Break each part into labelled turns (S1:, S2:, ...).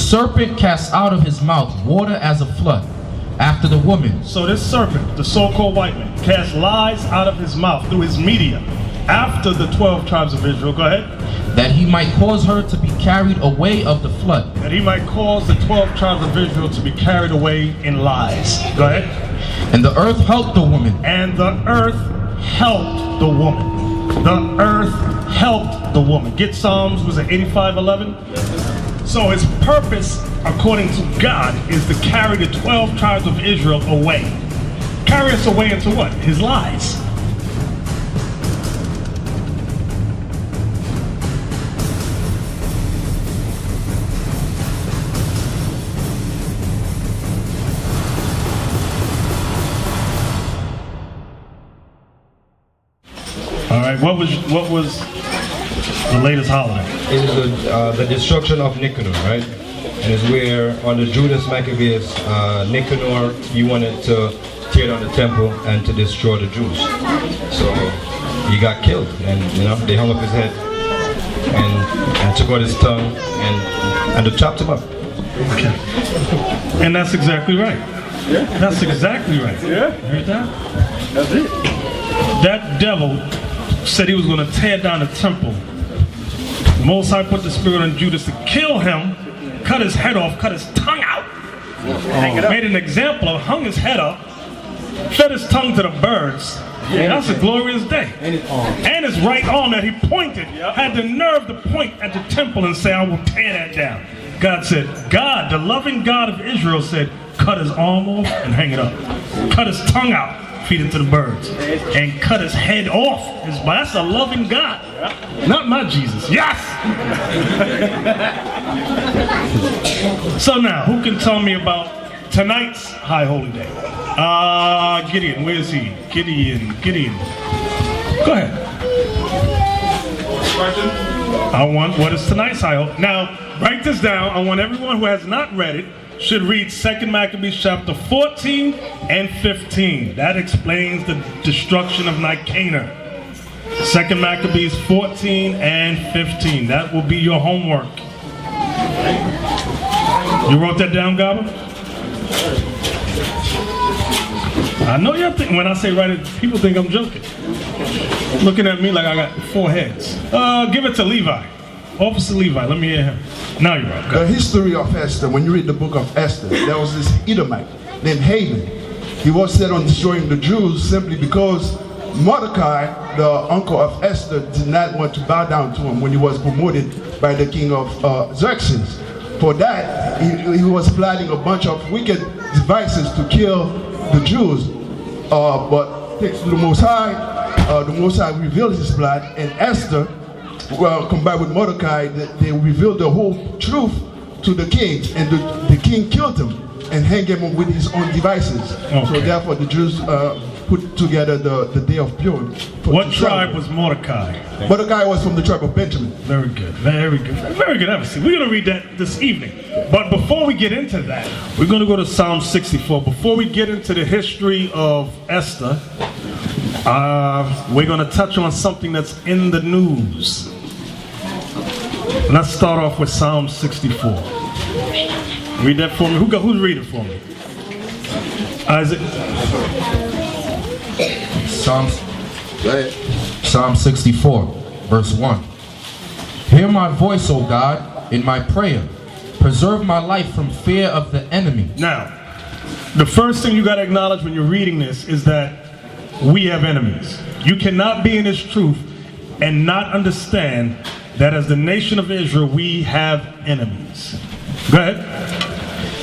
S1: serpent cast out of his mouth water as a flood after the woman.
S2: So this serpent, the so-called white man, cast lies out of his mouth through his media after the 12 tribes of Israel. Go ahead.
S1: That he might cause her to be carried away of the flood.
S2: That he might cause the 12 tribes of Israel to be carried away in lies. Go ahead.
S1: And the earth helped the woman.
S2: And the earth helped the woman. The earth helped the woman. Get Psalms, was it 85:11? So his purpose, according to God, is to carry the 12 tribes of Israel away. Carry us away into what? His lies. All right, what was the latest holiday?
S3: It is the destruction of Nicanor, right? And it's where under Judas Maccabeus, Nicanor, he wanted to tear down the temple and to destroy the Jews. So he got killed, and they hung up his head and took out his tongue and they chopped him up.
S2: Okay. And that's exactly right. Yeah. That's exactly right.
S4: Yeah.
S2: You heard that?
S4: That's it.
S2: That devil said he was going to tear down the temple. The Most High put the spirit on Judas to kill him, cut his head off, cut his tongue out, made an example of, hung his head up, fed his tongue to the birds. Yeah, that's a glorious day. And his right arm that he pointed, had the nerve to point at the temple and say, I will tear that down. God said, God, the loving God of Israel said, cut his arm off and hang it up. Cut his tongue out, feed it to the birds. And cut his head off. That's a loving God. Not my Jesus. Yes! So now, who can tell me about tonight's High Holy Day? Gideon, where is he? Gideon. Go ahead. What is tonight's High Holy? Now, write this down. I want everyone who has not read it should read 2 Maccabees chapter 14 and 15. That explains the destruction of Nicanor. 2 Maccabees 14 and 15. That will be your homework. You wrote that down, Gaba? I know you're thinking, when I say write it, people think I'm joking. Looking at me like I got 4 heads. Give it to Levi. Officer Levi, let me hear him. Now you're right.
S5: The history of Esther, when you read the book of Esther, there was this Edomite named Haman. He was set on destroying the Jews simply because Mordecai, the uncle of Esther, did not want to bow down to him when he was promoted by the king of Xerxes. For that, he was plotting a bunch of wicked devices to kill the Jews. But thanks to the Most High revealed his plot, and Esther, combined with Mordecai, they revealed the whole truth to the king, and the king killed him and hanged him with his own devices. Okay. So therefore the Jews put together the day of Purim.
S2: What tribe was Mordecai?
S5: Mordecai was from the tribe of Benjamin.
S2: Very good, very good. Very good emphasis. We're going to read that this evening. But before we get into that, we're going to go to Psalm 64. Before we get into the history of Esther, we're going to touch on something that's in the news. Let's start off with Psalm 64. Read that for me. Who's reading for me? Isaac.
S1: Psalm 64, verse 1. Hear my voice, O God, in my prayer. Preserve my life from fear of the enemy.
S2: Now, the first thing you got to acknowledge when you're reading this is that we have enemies. You cannot be in this truth and not understand that as the nation of Israel, we have enemies. Go ahead.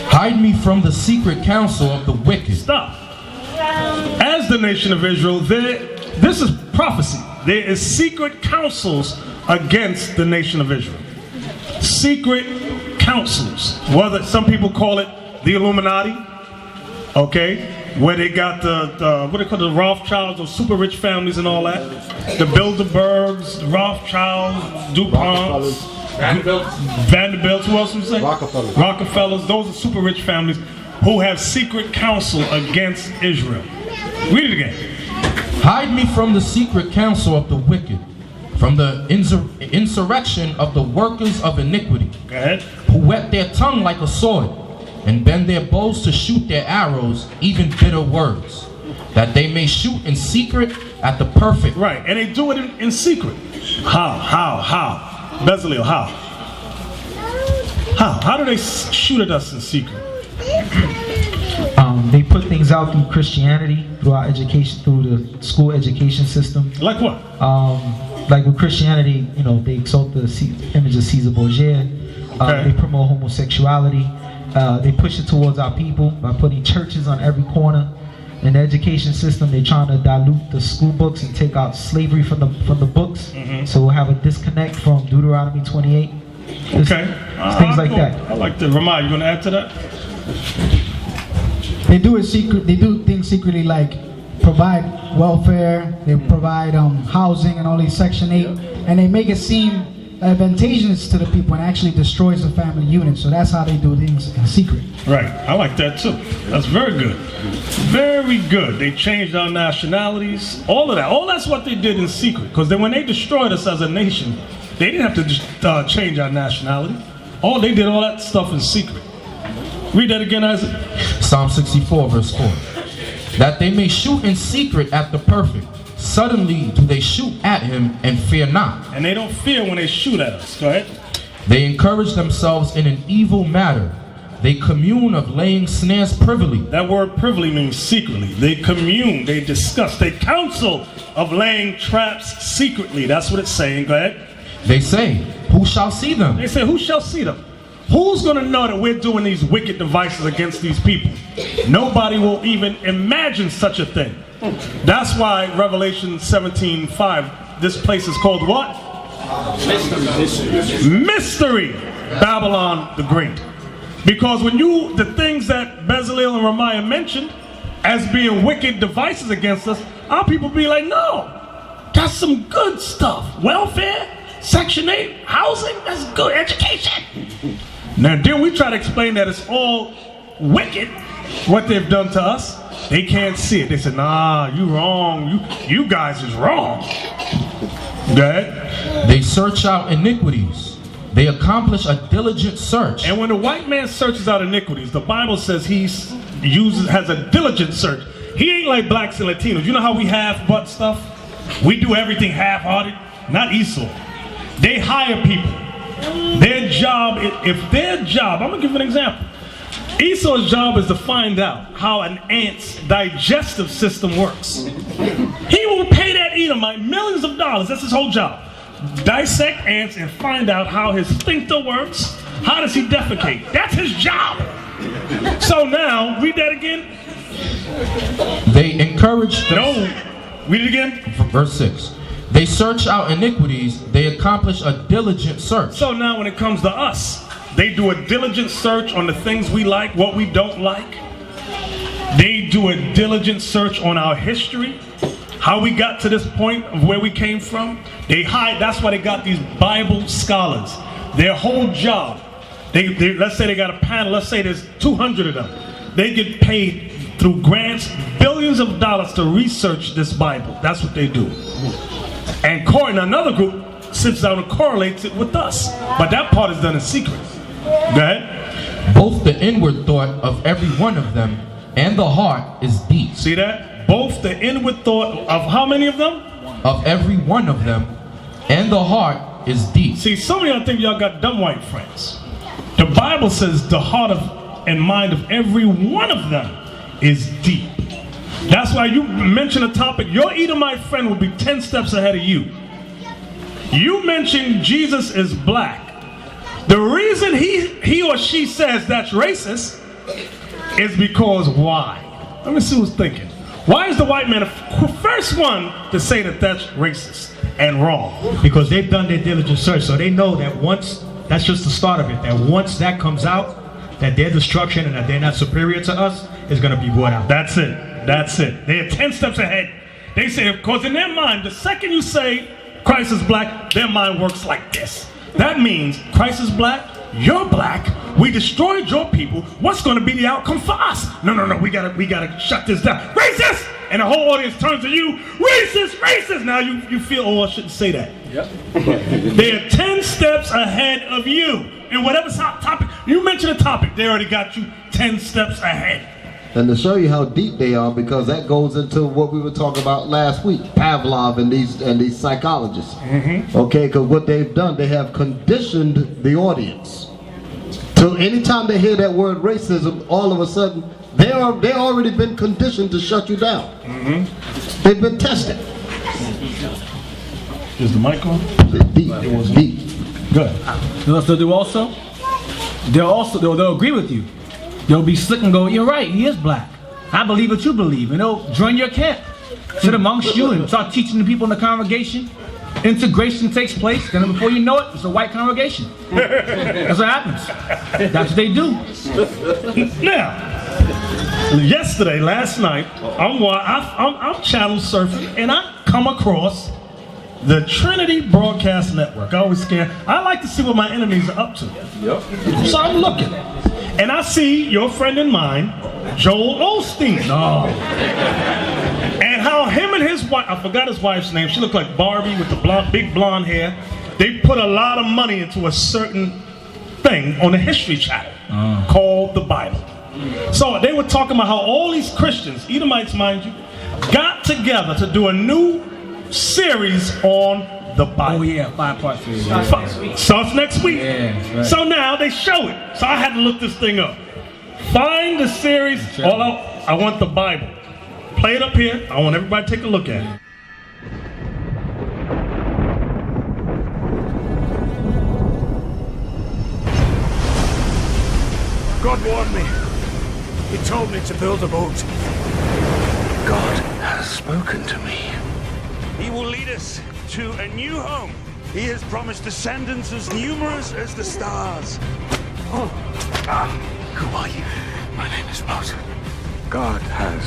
S1: Hide me from the secret counsel of the wicked.
S2: Stop. As the nation of Israel, this is prophecy. There is secret counsels against the nation of Israel. Secret counsels. Whether some people call it the Illuminati, okay, where they got the what they call the Rothschilds, those super rich families and all that. The Bilderbergs, the Rothschilds, DuPonts, Vanderbilts, who else was that? Rockefellers. Those are super rich families who have secret counsel against Israel. Read it again.
S1: Hide me from the secret counsel of the wicked, from the insurrection of the workers of iniquity,
S2: Go ahead.
S1: who whet their tongue like a sword, and bend their bows to shoot their arrows, even bitter words, that they may shoot in secret at the perfect.
S2: Right, and they do it in secret. How? Bezalel, how? How do they shoot at us in secret?
S4: They put things out through Christianity, through our education, through the school education system.
S2: Like what?
S4: Like with Christianity, you know, they exalt the image of Caesar Borgia.
S2: Okay.
S4: They promote homosexuality. They push it towards our people by putting churches on every corner. In the education system, they're trying to dilute the school books and take out slavery from the books. So we'll have a disconnect from Deuteronomy 28.
S2: Okay.
S4: Things like that.
S2: I like that. Ramah, you gonna add to that?
S6: They do it secret. They do things secretly, like provide welfare. They provide housing and all these Section 8, and they make it seem advantageous to the people and actually destroys the family unit. So that's how they do things in secret.
S2: Right. I like that too. That's very good. Very good. They changed our nationalities. All of that. All that's what they did in secret. Because then when they destroyed us as a nation, they didn't have to just change our nationality. They did all that stuff in secret. Read that again, Isaac.
S1: Psalm 64 verse 4. That they may shoot in secret at the perfect. Suddenly do they shoot at him and fear not.
S2: And they don't fear when they shoot at us. Go ahead.
S1: They encourage themselves in an evil matter. They commune of laying snares privily.
S2: That word privily means secretly. They commune, they discuss, they counsel of laying traps secretly. That's what it's saying. Go ahead.
S1: They say, who shall see them?
S2: They say, who shall see them? Who's going to know that we're doing these wicked devices against these people? Nobody will even imagine such a thing. That's why Revelation 17:5, this place is called what? Mystery. Babylon the Great. Because when the things that Bezalel and Ramiah mentioned as being wicked devices against us, our people be like, no, that's some good stuff. Welfare, Section 8, housing, that's good. Education. Now, then we try to explain that it's all wicked, what they've done to us. They can't see it. They said, nah, you wrong. You guys is wrong. Go ahead.
S1: They search out iniquities. They accomplish a diligent search.
S2: And when the white man searches out iniquities, the Bible says he has a diligent search. He ain't like blacks and Latinos. You know how we half-butt stuff? We do everything half-hearted. Not Esau. They hire people. Their job, I'm going to give you an example. Esau's job is to find out how an ant's digestive system works. He will pay that Edomite millions of dollars. That's his whole job. Dissect ants and find out how his sphincter works. How does he defecate? That's his job. So now, read that again.
S1: They encourage
S2: No, read it again.
S1: Verse 6. They search out iniquities. They accomplish a diligent search.
S2: So now when it comes to us, they do a diligent search on the things we like, what we don't like. They do a diligent search on our history, how we got to this point of where we came from. That's why they got these Bible scholars. Their whole job, let's say they got a panel, let's say there's 200 of them. They get paid through grants, billions of dollars to research this Bible. That's what they do. And another group sits down and correlates it with us. But that part is done in secret. Go ahead.
S1: Both the inward thought of every one of them and the heart is deep.
S2: See that? Both the inward thought of how many of them?
S1: Of every one of them and the heart is deep.
S2: See, some of y'all think y'all got dumb white friends. The Bible says the heart and mind of every one of them is deep. That's why you mention a topic, your Edomite friend will be 10 steps ahead of you. You mentioned Jesus is black. The reason he or she says that's racist is because why? Let me see who's thinking. Why is the white man the first one to say that that's racist and wrong?
S7: Because they've done their diligent search, so they know that once, that's just the start of it, that once that comes out, that their destruction and that they're not superior to us is going to be brought out.
S2: That's it. That's it. They're 10 steps ahead. They say, because in their mind, the second you say Christ is black, their mind works like this. That means Christ is black, you're black, we destroyed your people, what's going to be the outcome for us? No, we gotta shut this down. Racist! and the whole audience turns to you, racist, racist. Now you feel, oh, I shouldn't say that. Yep. They're 10 steps ahead of you. And whatever topic, you mention a topic, they already got you 10 steps ahead.
S8: And to show you how deep they are, because that goes into what we were talking about last week, Pavlov and these psychologists. Mm-hmm. Okay, because what they've done, they have conditioned the audience. So anytime they hear that word racism, all of a sudden, they already been conditioned to shut you down. Mm-hmm. They've been tested.
S2: Is the mic on?
S8: Deep.
S2: Good.
S9: You know what they'll do also? They'll agree with you. They'll be slick and go, you're right, he is black. I believe what you believe. And they'll join your camp. Sit amongst you and start teaching the people in the congregation. Integration takes place. Then before you know it, it's a white congregation. That's what happens. That's what they do.
S2: Now, last night, I'm channel surfing and I come across the Trinity Broadcast Network. I always scan. I like to see what my enemies are up to. Yep. So I'm looking. And I see your friend and mine, Joel Osteen. Oh. And how him and his wife, I forgot his wife's name, she looked like Barbie with the big blonde hair. They put a lot of money into a certain thing on the History Channel called the Bible. So they were talking about how all these Christians, Edomites mind you, got together to do a new series on the Bible.
S9: Oh yeah, 5-part series.
S2: Starts next week.
S9: Yeah, right.
S2: So now they show it. So I had to look this thing up. Find the series. I want the Bible. Play it up here. I want everybody to take a look at it.
S10: God warned me. He told me to build a boat. God has spoken to me. He will lead us to a new home. He has promised descendants as numerous as the stars. Who are you? My name is Moses. God has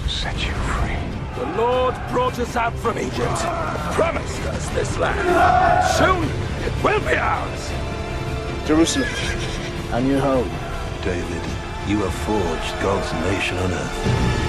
S10: set you free. The Lord brought us out from Egypt, promised us this land. Soon it will be ours. Jerusalem, a new home.
S11: David, you have forged God's nation on earth.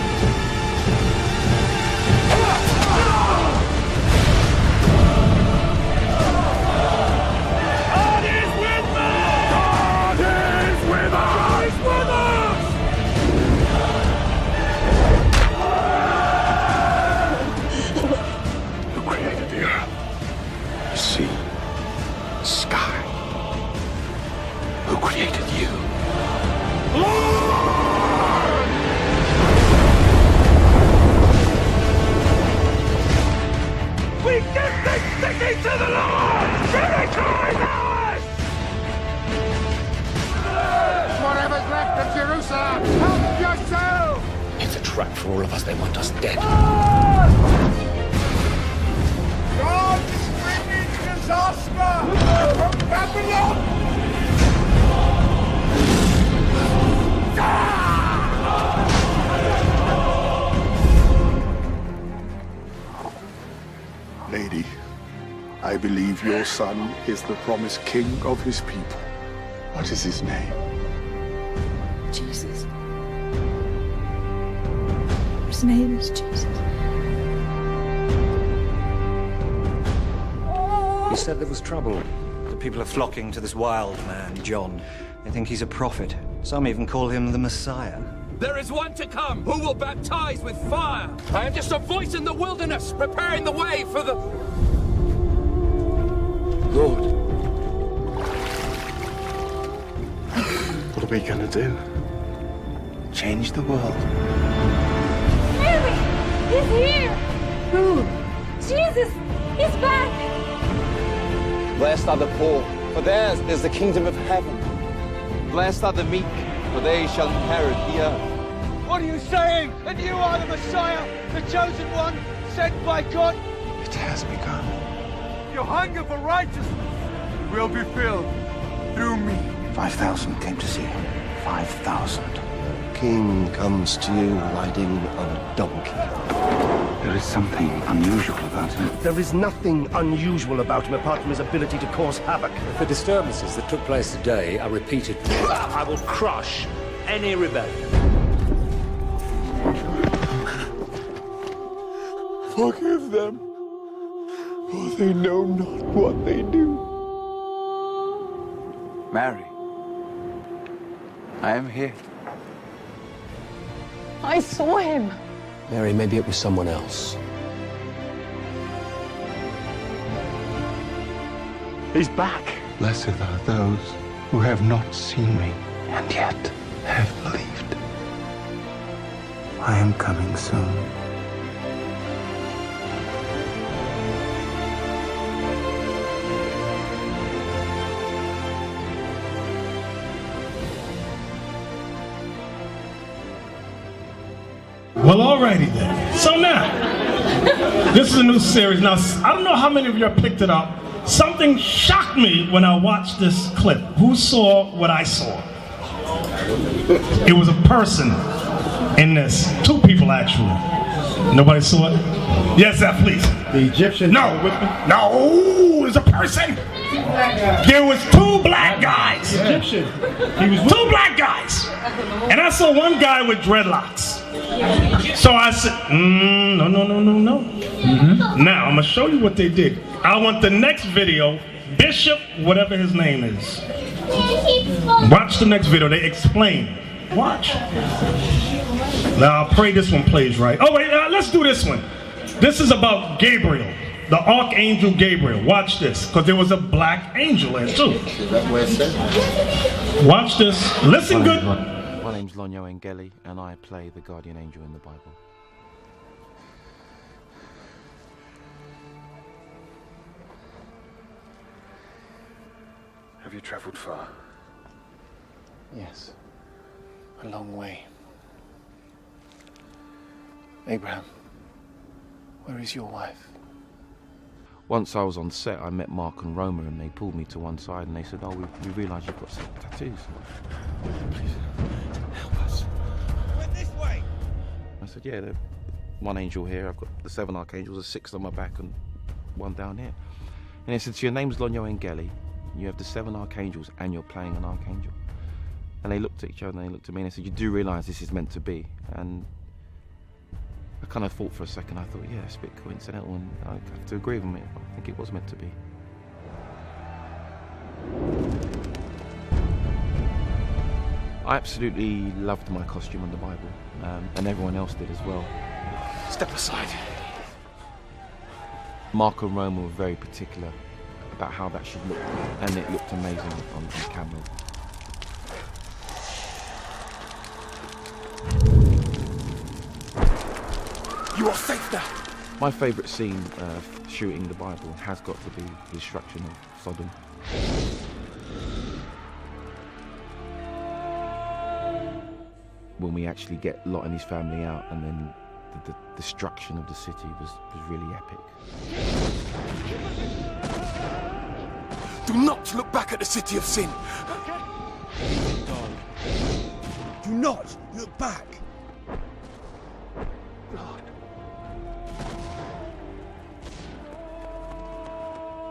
S10: To the Lord! Jericho is ours! Whatever's left of Jerusalem, help yourself!
S11: It's a trap for all of us. They want us dead.
S10: God's bringing disaster from Babylon!
S12: Lady, I believe your son is the promised king of his people. What is his name?
S13: Jesus. His name is Jesus.
S14: He said there was trouble. The people are flocking to this wild man, John. They think he's a prophet. Some even call him the Messiah.
S15: There is one to come who will baptize with fire. I am just a voice in the wilderness, preparing the way for the...
S12: Lord, what are we gonna do? Change the world?
S13: Mary! He's here! Who? Jesus! He's back!
S16: Blessed are the poor, for theirs is the kingdom of heaven. Blessed are the meek, for they shall inherit the earth.
S17: What are you saying? That you are the Messiah, the chosen one, sent by God?
S12: It has begun.
S17: Your hunger for righteousness will be filled through me.
S12: 5,000 came to see him. 5,000.
S11: King comes to you riding on a donkey.
S12: There is something unusual about him.
S11: There is nothing unusual about him apart from his ability to cause havoc.
S18: If the disturbances that took place today are repeated, I will crush any rebellion.
S12: Forgive them, for they know not what they do.
S16: Mary, I am here.
S13: I saw him.
S18: Mary, maybe it was someone else.
S12: He's back. Blessed are those who have not seen me and yet have believed. I am coming soon.
S2: Well, alrighty then. So now, this is a new series. Now, I don't know how many of you picked it up. Something shocked me when I watched this clip. Who saw what I saw? It was a person in this. Two people, actually. Nobody saw it? Yes, sir, please.
S7: The Egyptian.
S2: No, no, it's a person. There was two black guys.
S7: Egyptian.
S2: He was two black guys. And I saw one guy with dreadlocks. So I said, no. Now, I'm going to show you what they did. I want the next video, Bishop, whatever his name is. Watch the next video. They explain. Watch. Now, I'll pray this one plays right. Oh, wait, let's do this one. This is about Gabriel, the Archangel Gabriel. Watch this, because there was a black angel there, too. Watch this. Listen good.
S19: My name's Lonyo Engeli, and I play the guardian angel in the Bible.
S12: Have you traveled far?
S16: Yes, a long way. Abraham, where is your wife?
S19: Once I was on set, I met Mark and Roma, and they pulled me to one side and they said, "Oh, we realise you've got some tattoos. Please help us."
S10: Went this way.
S19: I said, "Yeah, there's one angel here. I've got the 7 archangels, there's 6 on my back and 1 down here." And he said, "So your name's Lonyo Engeli, you have the 7 archangels, and you're playing an archangel." And they looked at each other and they looked at me and they said, "You do realise this is meant to be?" And I kind of thought for a second. I thought, yeah, it's a bit coincidental, and I have to agree with me. I think it was meant to be. I absolutely loved my costume in the Bible, and everyone else did as well.
S16: Step aside.
S19: Mark and Roma were very particular about how that should look, and it looked amazing on camera.
S10: You are safe now.
S19: My favourite scene shooting the Bible has got to be the destruction of Sodom. When we actually get Lot and his family out, and then the destruction of the city was really epic.
S10: Do not look back at the city of sin. Do not look back.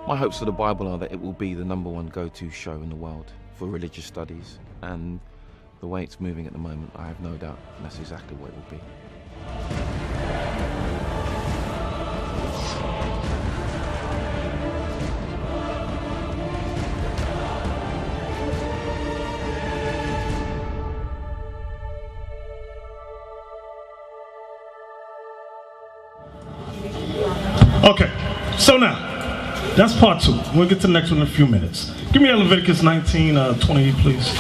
S19: My hopes for the Bible are that it will be the #1 go-to show in the world for religious studies, and the way it's moving at the moment, I have no doubt that's exactly what it will be.
S2: Okay, so now, that's part 2. We'll get to the next one in a few minutes. Give me Leviticus 19:28, please.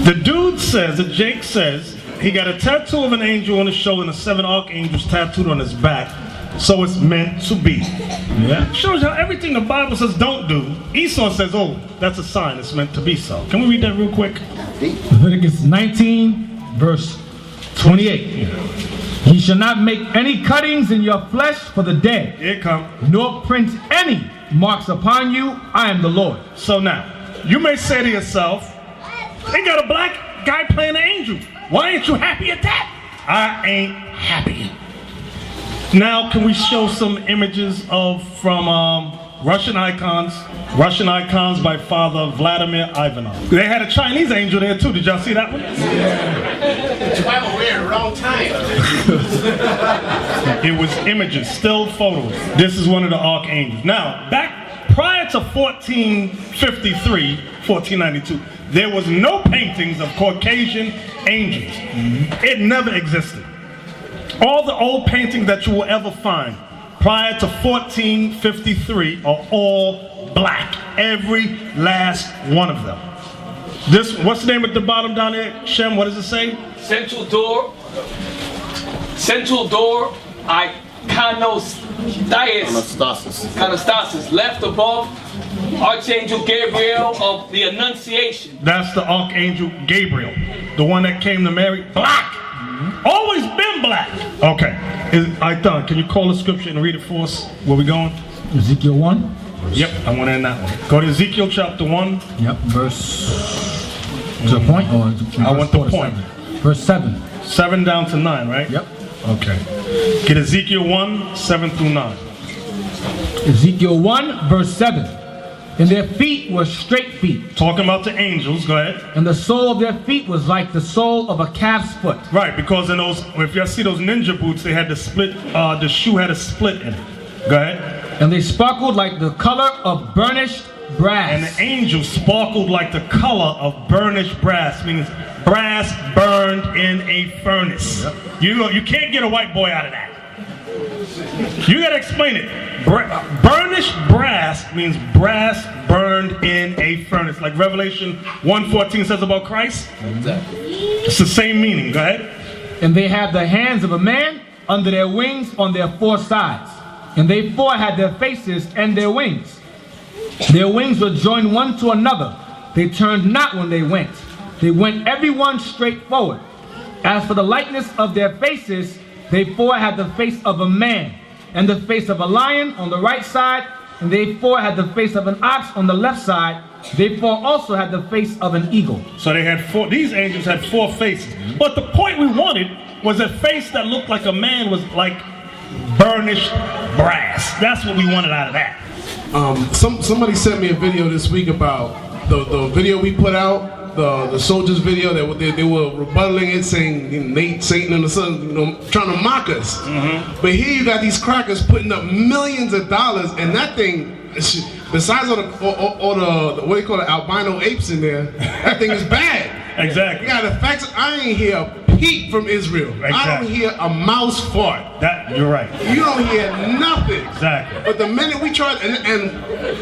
S2: The dude says, that Jake says, he got a tattoo of an angel on his shoulder and the 7 archangels tattooed on his back. So it's meant to be. Yeah. Shows you how everything the Bible says don't do, Esau says, oh, that's a sign, it's meant to be so. Can we read that real quick?
S9: Leviticus 19, verse 28. Ye shall not make any cuttings in your flesh for the dead.
S2: Here it comes.
S9: Nor print any marks upon you. I am the Lord.
S2: So now, you may say to yourself, they got a black guy playing an angel. Why ain't you happy at that? I ain't happy. Now, can we show some images from Russian icons? Russian icons by Father Vladimir Ivanov. They had a Chinese angel there too. Did y'all see that one? Yeah.
S20: I'm aware, wrong time.
S2: It was images, still photos. This is one of the archangels. Now, back prior to 1453, 1492, there was no paintings of Caucasian angels. It never existed. All the old paintings that you will ever find prior to 1453 are all black. Every last one of them. This, what's the name at the bottom down there? Shem, what does it say?
S15: Central door, Anastasis, left above, Archangel Gabriel of the Annunciation.
S2: That's the Archangel Gabriel, the one that came to Mary. Black! Always been black. Okay. Can you call the scripture and read it for us? Where we going?
S4: Ezekiel 1.
S2: Yep, I want to end that one. Go to Ezekiel chapter 1.
S4: Yep, verse... To the point? Or
S2: I want the point.
S4: 7. Verse 7.
S2: 7 down to 9, right?
S4: Yep.
S2: Okay. Get Ezekiel 1, 7 through 9.
S4: Ezekiel 1, verse 7. And their feet were straight feet.
S2: Talking about the angels, go ahead.
S4: And the sole of their feet was like the sole of a calf's foot.
S2: Right, because in those, if y'all see those ninja boots, they had the split, the shoe had a split in it. Go ahead.
S4: And they sparkled like the color of burnished brass.
S2: And the angels sparkled like the color of burnished brass, means brass burned in a furnace. Yep. You can't get a white boy out of that. You gotta explain it. Burnished brass means brass burned in a furnace, like Revelation 1:14 says about Christ.
S4: Exactly.
S2: It's the same meaning. Go ahead.
S4: And they had the hands of a man under their wings on their four sides. And they four had their faces and their wings. Their wings were joined one to another. They turned not when they went. They went every one straight forward. As for the likeness of their faces, they four had the face of a man, and the face of a lion on the right side, and they four had the face of an ox on the left side. They four also had the face of an eagle.
S2: So they had four, these angels had four faces. But the point we wanted was a face that looked like a man, was like burnished brass. That's what we wanted out of that.
S20: Somebody sent me a video this week about the video we put out, the soldiers video that they were rebuttaling it, saying Nate, Satan, and the Son, trying to mock us. But here you got these crackers putting up millions of dollars, and that thing, besides all the what do you call it, albino apes in there, that thing is bad.
S2: Exactly.
S20: You got the facts. I ain't hear a peep from Israel.
S2: Exactly.
S20: I don't hear a mouse fart.
S2: That you're right.
S20: You don't hear nothing.
S2: Exactly.
S20: But the minute we try, and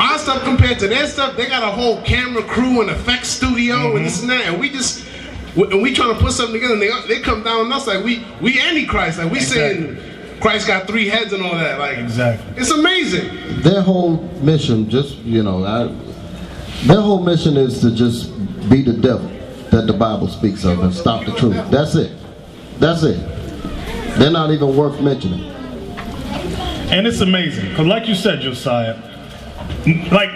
S20: our stuff compared to their stuff, they got a whole camera crew and effects studio and this and that, and we trying to put something together, and they come down on us like we Antichrist, like we saying Christ got 3 heads and all that. Like
S2: exactly.
S20: It's amazing.
S8: Their whole mission, their whole mission is to just be the devil that the Bible speaks of and stop the truth. That's it. That's it. They're not even worth mentioning.
S2: And it's amazing, because like you said, Josiah, like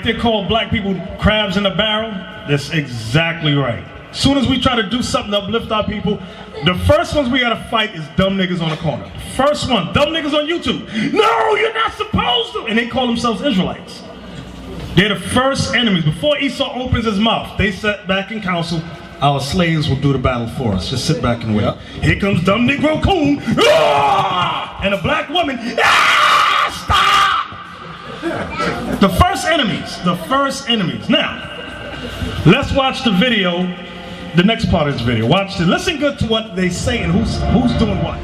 S2: they call black people crabs in a barrel. That's exactly right. As soon as we try to do something to uplift our people, the first ones we gotta fight is dumb niggas on the corner. First one, dumb niggas on YouTube. No, you're not supposed to. And they call themselves Israelites. They're the first enemies. Before Esau opens his mouth, they sat back in council. Our slaves will do the battle for us. Just sit back and wait. Yep. Here comes dumb Negro coon. Ah! And a black woman. Ah! Stop! The first enemies. The first enemies. Now, let's watch the video. The next part of this video. Watch this. Listen good to what they say and who's doing what.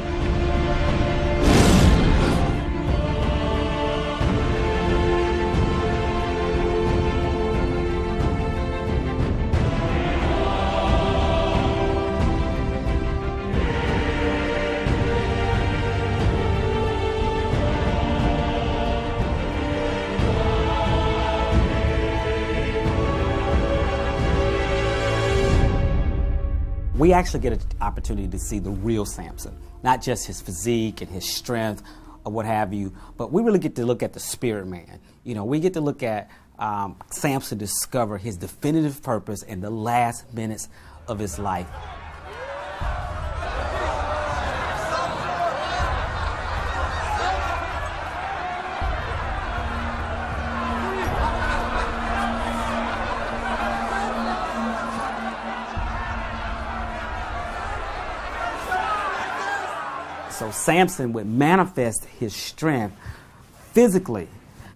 S21: We actually get an opportunity to see the real Samson, not just his physique and his strength or what have you, but we really get to look at the spirit man. You know, we get to look at Samson discover his definitive purpose in the last minutes of his life. So Samson would manifest his strength physically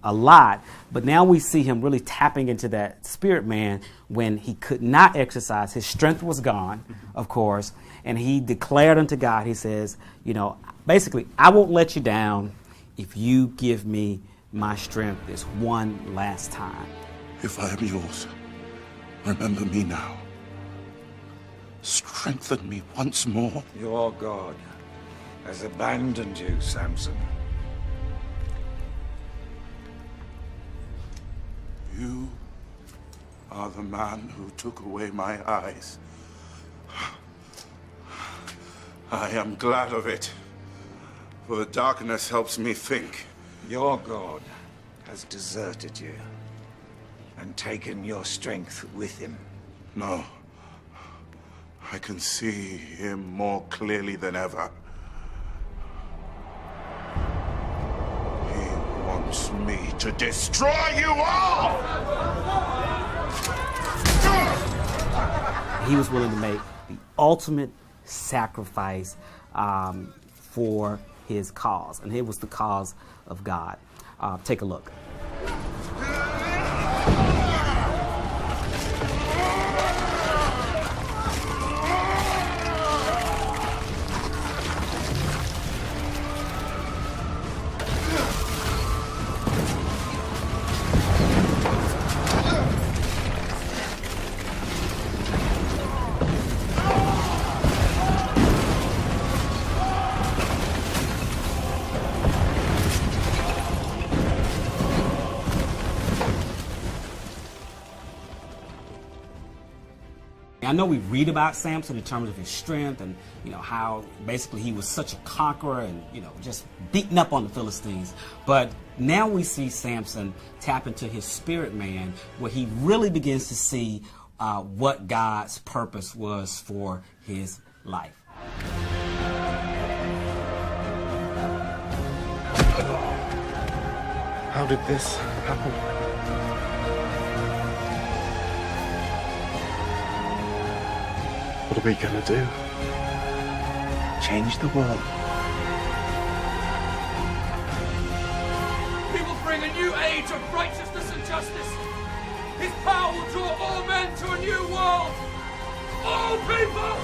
S21: a lot, but now we see him really tapping into that spirit man when he could not exercise. His strength was gone, of course, and he declared unto God, he says, you know, basically, I won't let you down if you give me my strength this one last time.
S12: If I am yours, remember me now. Strengthen me once more.
S10: Your God has abandoned you, Samson.
S12: You are the man who took away my eyes. I am glad of it, for the darkness helps me think.
S10: Your God has deserted you and taken your strength with him.
S12: No. I can see him more clearly than ever. He wants me to destroy you all!
S21: He was willing to make the ultimate sacrifice for his cause, and it was the cause of God. Take a look. I know we read about Samson in terms of his strength and, you know, how basically he was such a conqueror and, you know, just beating up on the Philistines. But now we see Samson tap into his spirit man, where he really begins to see what God's purpose was for his life.
S12: How did this happen? What are we gonna do? Change the world.
S15: He will bring a new age of righteousness and justice. His power will draw all men to a new world. All people!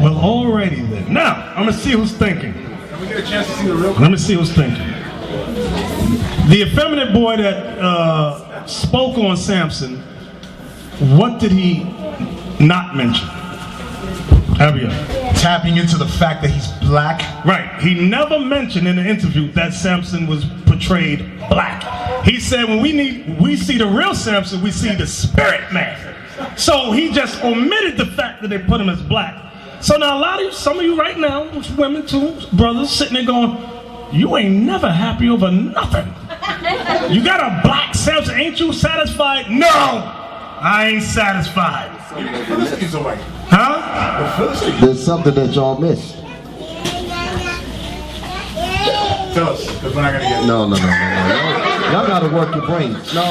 S2: Well, alrighty then. Now, I'm gonna see who's thinking.
S20: Can we get a chance to see the real?
S2: Let me see who's thinking. The effeminate boy that spoke on Samson, what did he not mention? Abiel.
S4: Tapping into the fact that he's black.
S2: Right. He never mentioned in the interview that Samson was portrayed black. He said when we see the real Samson, we see the spirit man. So he just omitted the fact that they put him as black. So now some of you right now, women too, brothers, sitting there going, you ain't never happy over nothing. You got a black Samson, ain't you satisfied? No, I ain't satisfied. Huh?
S8: There's something that y'all missed.
S20: Tell us, because we're not gonna get it.
S8: No. Y'all gotta work your brains. No.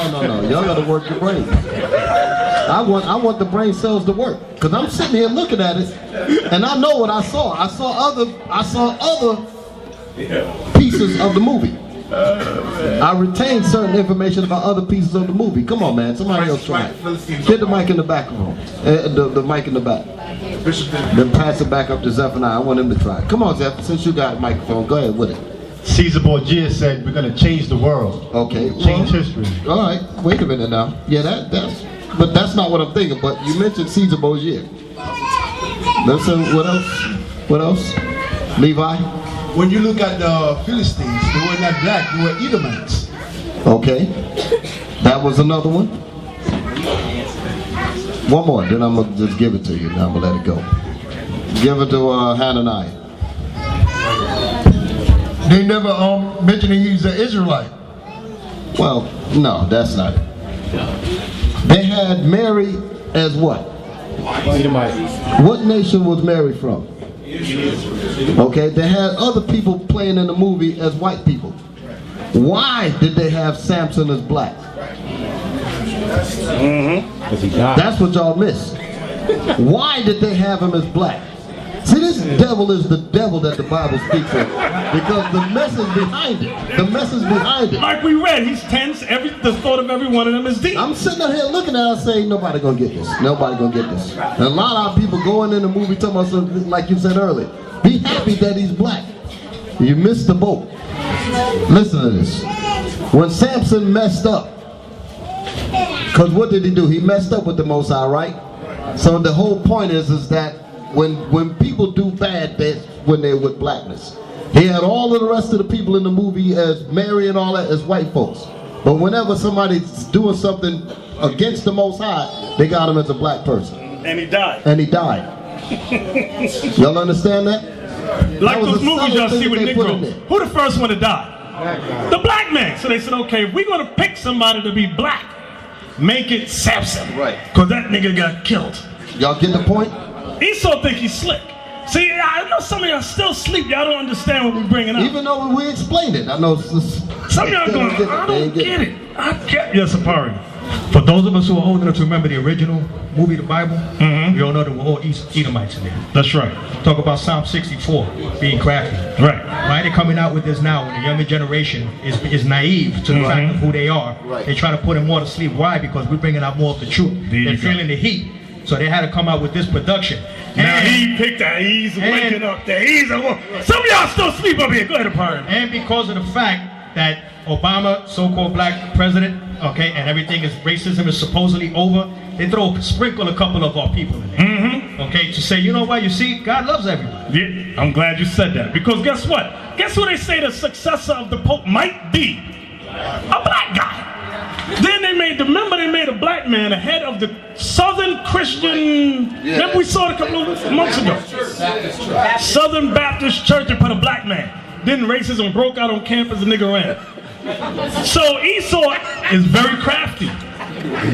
S8: Y'all gotta work your brains. I want the brain cells to work. Because I'm sitting here looking at it, and I know what I saw. I saw other pieces of the movie. I retained certain information about other pieces of the movie. Come on, man. Somebody else try it. Get the mic in the back room. The mic in the back. Then pass it back up to Zephaniah. I want him to try it. Come on, Zeph. Since you got a microphone, go ahead with it.
S3: Caesar Borgia said we're going to change the world.
S8: Okay.
S3: Change history.
S8: All right. Wait a minute now. Yeah, but that's not what I'm thinking. But you mentioned Caesar Borgia. Listen, what else? What else? Levi?
S5: When you look at the Philistines, they were not black, they were Edomites.
S8: Okay. That was another one. One more, then I'm going to just give it to you. Now I'm going to let it go. Give it to Hananiah.
S3: They never mentioned he's an Israelite.
S8: Well, no, that's not it. They had Mary as what? What nation was Mary from? Okay, they had other people playing in the movie as white people. Why did they have Samson as black? That's what y'all missed. Why did they have him as black? See, this devil is the devil that the Bible speaks of, because the message behind it. The message behind it.
S2: Like we read, he's tense. The thought of every one of them is deep.
S8: I'm sitting out here looking at it saying, nobody gonna get this. Nobody gonna get this. And a lot of people going in the movie talking about something like you said earlier. Be happy that he's black. You missed the boat. Listen to this. When Samson messed up, because what did he do? He messed up with the Most High, right? So the whole point is that when people do bad, that's when they're with blackness. He had all of the rest of the people in the movie as Mary and all that as white folks. But whenever somebody's doing something against the Most High, they got him as a black person.
S2: And he died.
S8: And he died. Y'all understand that?
S2: Like
S8: that
S2: those movies y'all see with Negroes. Who the first one to die? The black man. So they said, okay, if we're going to pick somebody to be black, make it Samson. Right. Because that nigga got killed.
S8: Y'all get the point?
S2: Esau think he's slick. See, I know some of y'all still sleep. Y'all don't understand what we're bringing up.
S8: Even though we explained it. I know
S2: some of y'all going, I don't get it. I get Yes, Apari.
S7: For those of us who are old enough to remember the original movie, the Bible, we all know that we're all Edomites in there.
S2: That's right.
S7: Talk about Psalm 64, being crafty.
S2: Right.
S7: Why are they coming out with this now when the younger generation is naive to the fact of who they are? Right. They try to put them more to sleep. Why? Because we're bringing out more of the truth. They're feeling the heat. So they had to come out with this production.
S2: Now he picked that. He's waking up there. Some of y'all still sleep up here. Go ahead, Apari.
S7: And because of the fact that Obama, so-called black president, okay, and everything is racism is supposedly over, they sprinkle a couple of our people in there, okay, to say, you know what, you see, God loves everybody.
S2: Yeah, I'm glad you said that, because guess what? Guess who they say the successor of the Pope might be? A black guy. Then they made a black man the head of the Southern Christian, remember we saw it a couple of months ago? Southern Baptist Church, they put a black man. Then racism broke out on campus and nigga ran. So Esau is very crafty.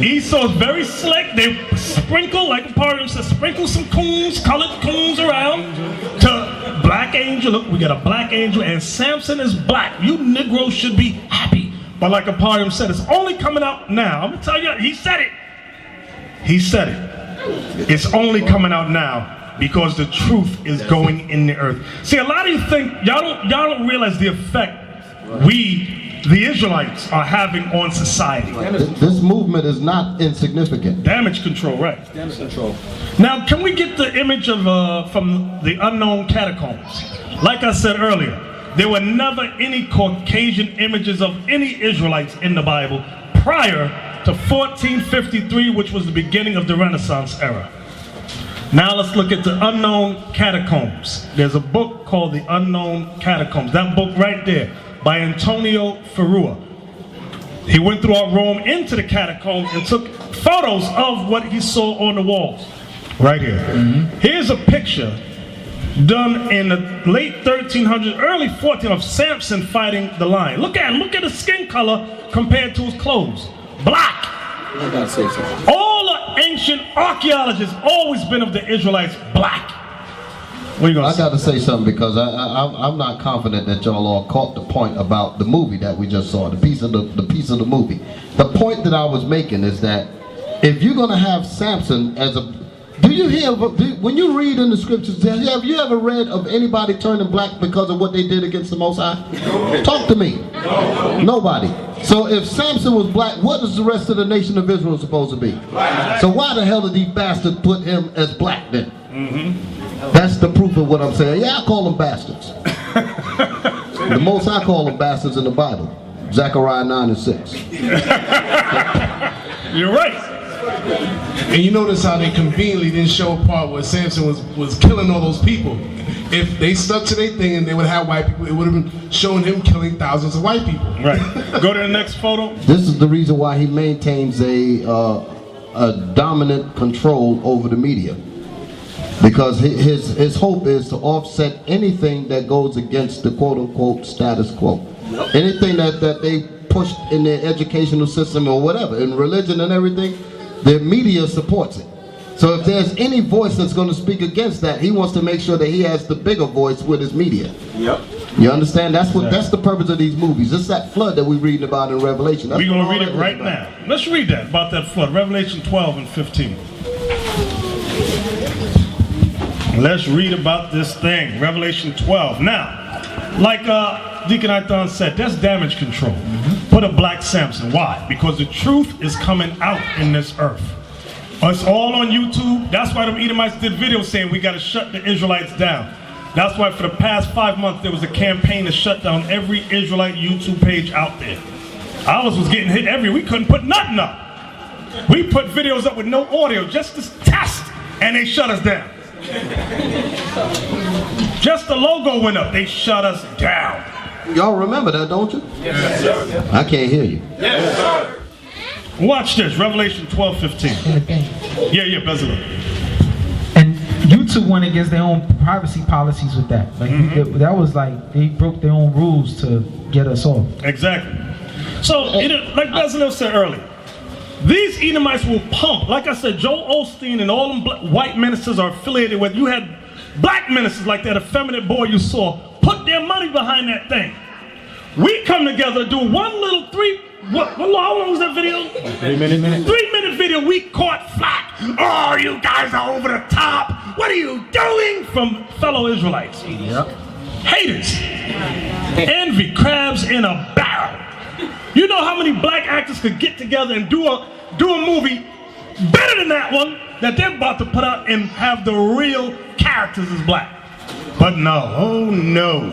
S2: Esau is very slick. They sprinkle, like the party says, sprinkle some coons, colored coons around to black angel. Look, we got a black angel and Samson is black. You Negroes should be happy. But like Aparium said, it's only coming out now. I'm gonna tell you, he said it. He said it. It's only coming out now because the truth is going in the earth. See, a lot of you think, y'all don't realize the effect we, the Israelites, are having on society.
S8: This movement is not insignificant.
S2: Damage control, right. Damage control. Now, can we get the image of from the unknown catacombs? Like I said earlier, there were never any Caucasian images of any Israelites in the Bible prior to 1453, which was the beginning of the Renaissance era. Now let's look at the unknown catacombs. There's a book called The Unknown Catacombs. That book right there by Antonio Ferrua. He went throughout Rome into the catacombs and took photos of what he saw on the walls. Right here. Here's a picture done in the late 1300s, early 1400s of Samson fighting the lion. Look at him. Look at his skin color compared to his clothes. Black.
S12: I gotta say something.
S2: All the ancient archaeologists always been of the Israelites black. What are you gonna say?
S8: I got to say something because I'm not confident that y'all all caught the point about the movie that we just saw, the piece of the movie. The point that I was making is that if you're gonna have Samson as a, when you read in the scriptures, have you ever read of anybody turning black because of what they did against the Most High? No. Talk to me. No. Nobody. So if Samson was black, what is the rest of the nation of Israel supposed to be? Right. So why the hell did these bastards put him as black then? That's the proof of what I'm saying. Yeah, I call them bastards. The Most High call them bastards in the Bible. Zechariah 9:6.
S2: You're right.
S20: And you notice how they conveniently didn't show a part where Samson was killing all those people. If they stuck to their thing and they would have white people, it would have been showing him killing thousands of white people.
S2: Right. Go to the next photo.
S8: This is the reason why he maintains a dominant control over the media. Because his hope is to offset anything that goes against the quote-unquote status quo. Anything that they pushed in their educational system or whatever, in religion and everything, their media supports it. So if there's any voice that's going to speak against that, he wants to make sure that he has the bigger voice with his media.
S2: Yep.
S8: You understand? That's the purpose of these movies. It's that flood that we're reading about in Revelation.
S2: We're going to read it right now. Let's read that, about that flood. Revelation 12 and 15. Let's read about this thing. Revelation 12. Now, like Deacon Ithon said, that's damage control. Put a black Samson. Why? Because the truth is coming out in this earth. It's all on YouTube. That's why the Edomites did videos saying we got to shut the Israelites down. That's why for the past 5 months there was a campaign to shut down every Israelite YouTube page out there. Ours was getting hit we couldn't put nothing up. We put videos up with no audio just to test, and they shut us down. Just the logo went up, they shut us down.
S8: Y'all remember that, don't you?
S2: Yes, sir.
S8: I can't hear you.
S2: Yes, sir. Watch this, Revelation 12:15. Yeah, Bezalel.
S4: And YouTube went against their own privacy policies with that. Like that was like they broke their own rules to get us off.
S2: Exactly. So, like Bezalel said earlier, these Edomites will pump. Like I said, Joel Osteen and all them white ministers are affiliated with. You had black ministers like that effeminate boy you saw put their money behind that thing. We come together, do one little how long was that video?
S3: 3 minute.
S2: 3 minute video, we caught flack. Oh, you guys are over the top. What are you doing? From fellow Israelites. Yep. Haters. Envy, crabs in a barrel. You know how many black actors could get together and do a movie better than that one that they're about to put out and have the real characters as black. But no, oh no.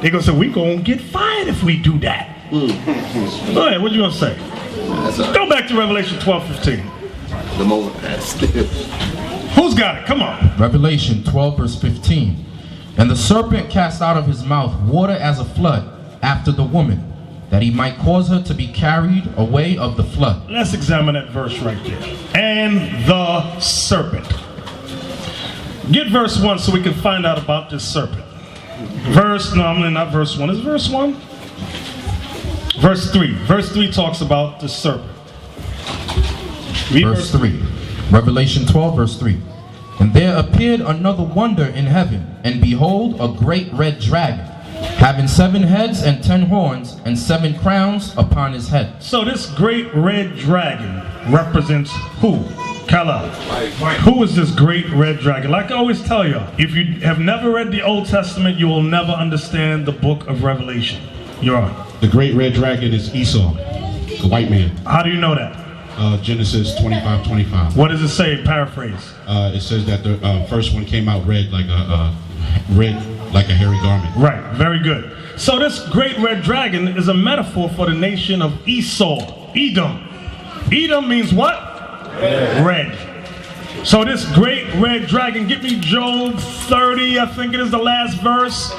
S2: They're gonna say we gonna get fired if we do that. Go ahead, what you gonna say? Go back to Revelation 12:15.
S8: The moment passed.
S2: Who's got it? Come on.
S1: Revelation 12:15. And the serpent cast out of his mouth water as a flood after the woman, that he might cause her to be carried away of the flood.
S2: Let's examine that verse right there. And the serpent. Get verse 1 so we can find out about this serpent. Not verse 1. Is verse 1? Verse 3. Verse 3 talks about the serpent.
S1: Verse 3. Revelation 12, verse 3. And there appeared another wonder in heaven, and behold, a great red dragon, having 7 heads and 10 horns, and 7 crowns upon his head.
S2: So this great red dragon represents who? Kala. Who is this great red dragon? Like I always tell you, if you have never read the Old Testament, you will never understand the book of Revelation. You're on.
S20: The great red dragon is Esau, the white man.
S2: How do you know that?
S20: Genesis 25:25.
S2: What does it say? Paraphrase.
S20: It says that the first one came out red like a hairy garment.
S2: Right, very good. So this great red dragon is a metaphor for the nation of Esau, Edom. Edom means what? Red. So this great red dragon, get me Job 30, I think it is the last verse.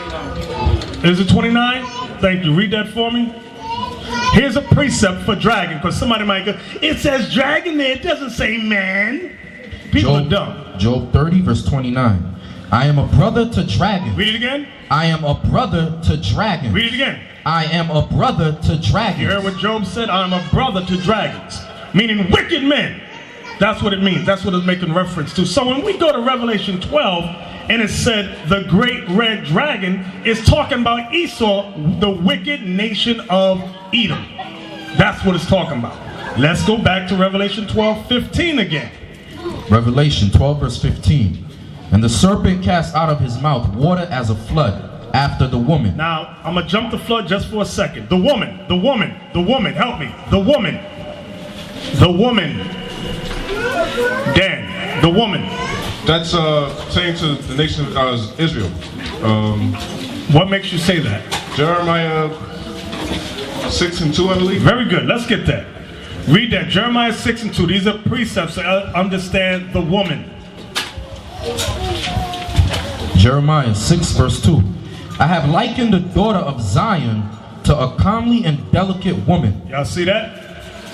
S2: Is it 29? Thank you, read that for me. Here's a precept for dragon, because somebody might go, it says dragon there, it doesn't say man. People are dumb.
S1: Job 30, verse 29. I am a brother to dragons.
S2: Read it again.
S1: I am a brother to dragons.
S2: Read it again.
S1: I am a brother to dragons.
S2: You heard what Job said? I am a brother to dragons. Meaning wicked men. That's what it means. That's what it's making reference to. So when we go to Revelation 12, and it said the great red dragon is talking about Esau, the wicked nation of Edom. That's what it's talking about. Let's go back to Revelation 12:15 again.
S1: Revelation 12, verse 15. And the serpent cast out of his mouth water as a flood after the woman.
S2: Now, I'm going to jump the flood just for a second. The woman, help me. The woman. Dan, the woman.
S20: That's saying to the nation of Israel.
S2: What makes you say that?
S20: Jeremiah 6:2, I believe.
S2: Very good. Let's get that. Read that. Jeremiah 6:2. These are precepts to understand the woman.
S1: Jeremiah 6, verse 2. I have likened the daughter of Zion to a comely and delicate woman.
S2: Y'all see that?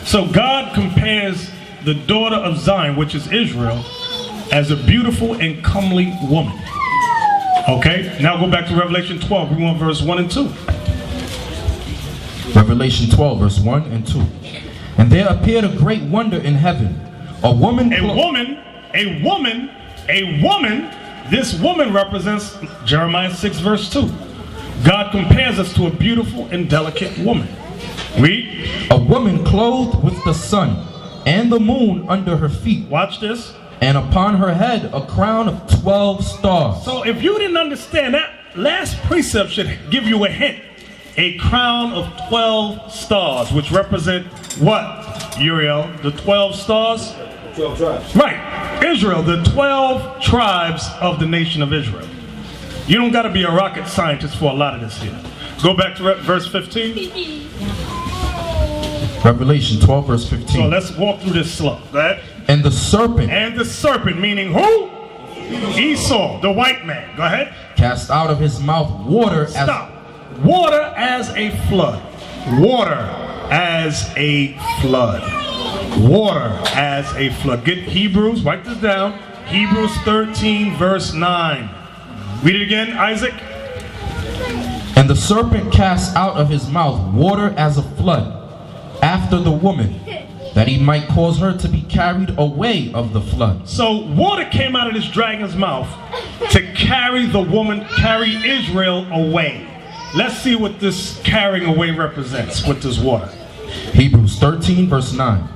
S2: So God compares the daughter of Zion, which is Israel, as a beautiful and comely woman. Okay, now go back to Revelation 12. We want verse 1 and 2.
S1: Revelation 12, verse 1 and 2. And there appeared a great wonder in heaven. A woman. This woman represents Jeremiah 6, verse 2. God compares us to a beautiful and delicate woman. Read. A woman clothed with the sun and the moon under her feet.
S2: Watch this.
S1: And upon her head a crown of 12 stars.
S2: So if you didn't understand, that last precept should give you a hint. A crown of 12 stars, which represent what, Uriel? The 12 stars?
S6: 12 tribes.
S2: Right. Israel, the 12 tribes of the nation of Israel. You don't got to be a rocket scientist for a lot of this here. Go back to verse 15.
S1: Revelation 12 verse 15.
S2: So let's walk through this slow. Go ahead.
S1: And the serpent.
S2: And the serpent, meaning who? Esau, the white man. Go ahead.
S1: Cast out of his mouth water as...
S2: Stop. Water as a flood. Water as a flood. Water as a flood. Get Hebrews, write this down. Hebrews 13 verse 9. Read it again, Isaac.
S1: And the serpent cast out of his mouth water as a flood after the woman, that he might cause her to be carried away of the flood.
S2: So water came out of this dragon's mouth to carry the woman, carry Israel away. Let's see what this carrying away represents with this water.
S1: Hebrews 13 verse 9.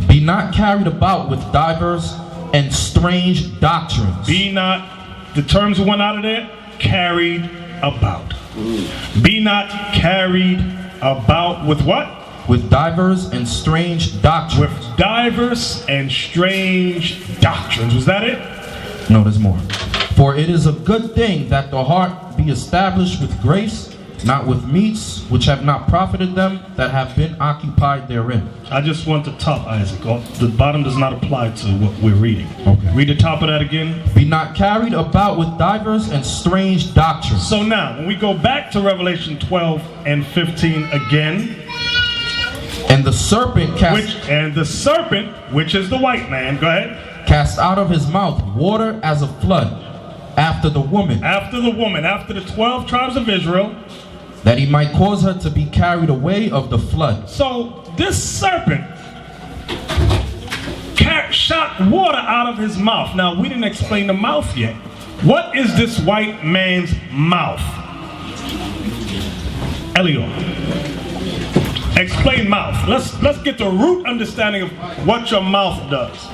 S1: Be not carried about with divers and strange doctrines.
S2: Be not, the terms went out of there, carried about. Be not carried about with what?
S1: With divers and strange doctrines.
S2: With divers and strange doctrines. Was that it?
S1: No, there's more. For it is a good thing that the heart be established with grace, not with meats which have not profited them that have been occupied therein.
S2: I just want the top, Isaac. The bottom does not apply to what we're reading.
S1: Okay.
S2: Read the top of that again.
S1: Be not carried about with divers and strange doctrines.
S2: So now, when we go back to Revelation 12 and 15 again.
S1: And the serpent cast...
S2: which is the white man, go ahead.
S1: Cast out of his mouth water as a flood after the woman.
S2: After the woman, after the 12 tribes of Israel.
S1: That he might cause her to be carried away of the flood.
S2: So this serpent shot water out of his mouth. Now we didn't explain the mouth yet. What is this white man's mouth? Elior. Explain mouth. Let's get the root understanding of what your mouth does.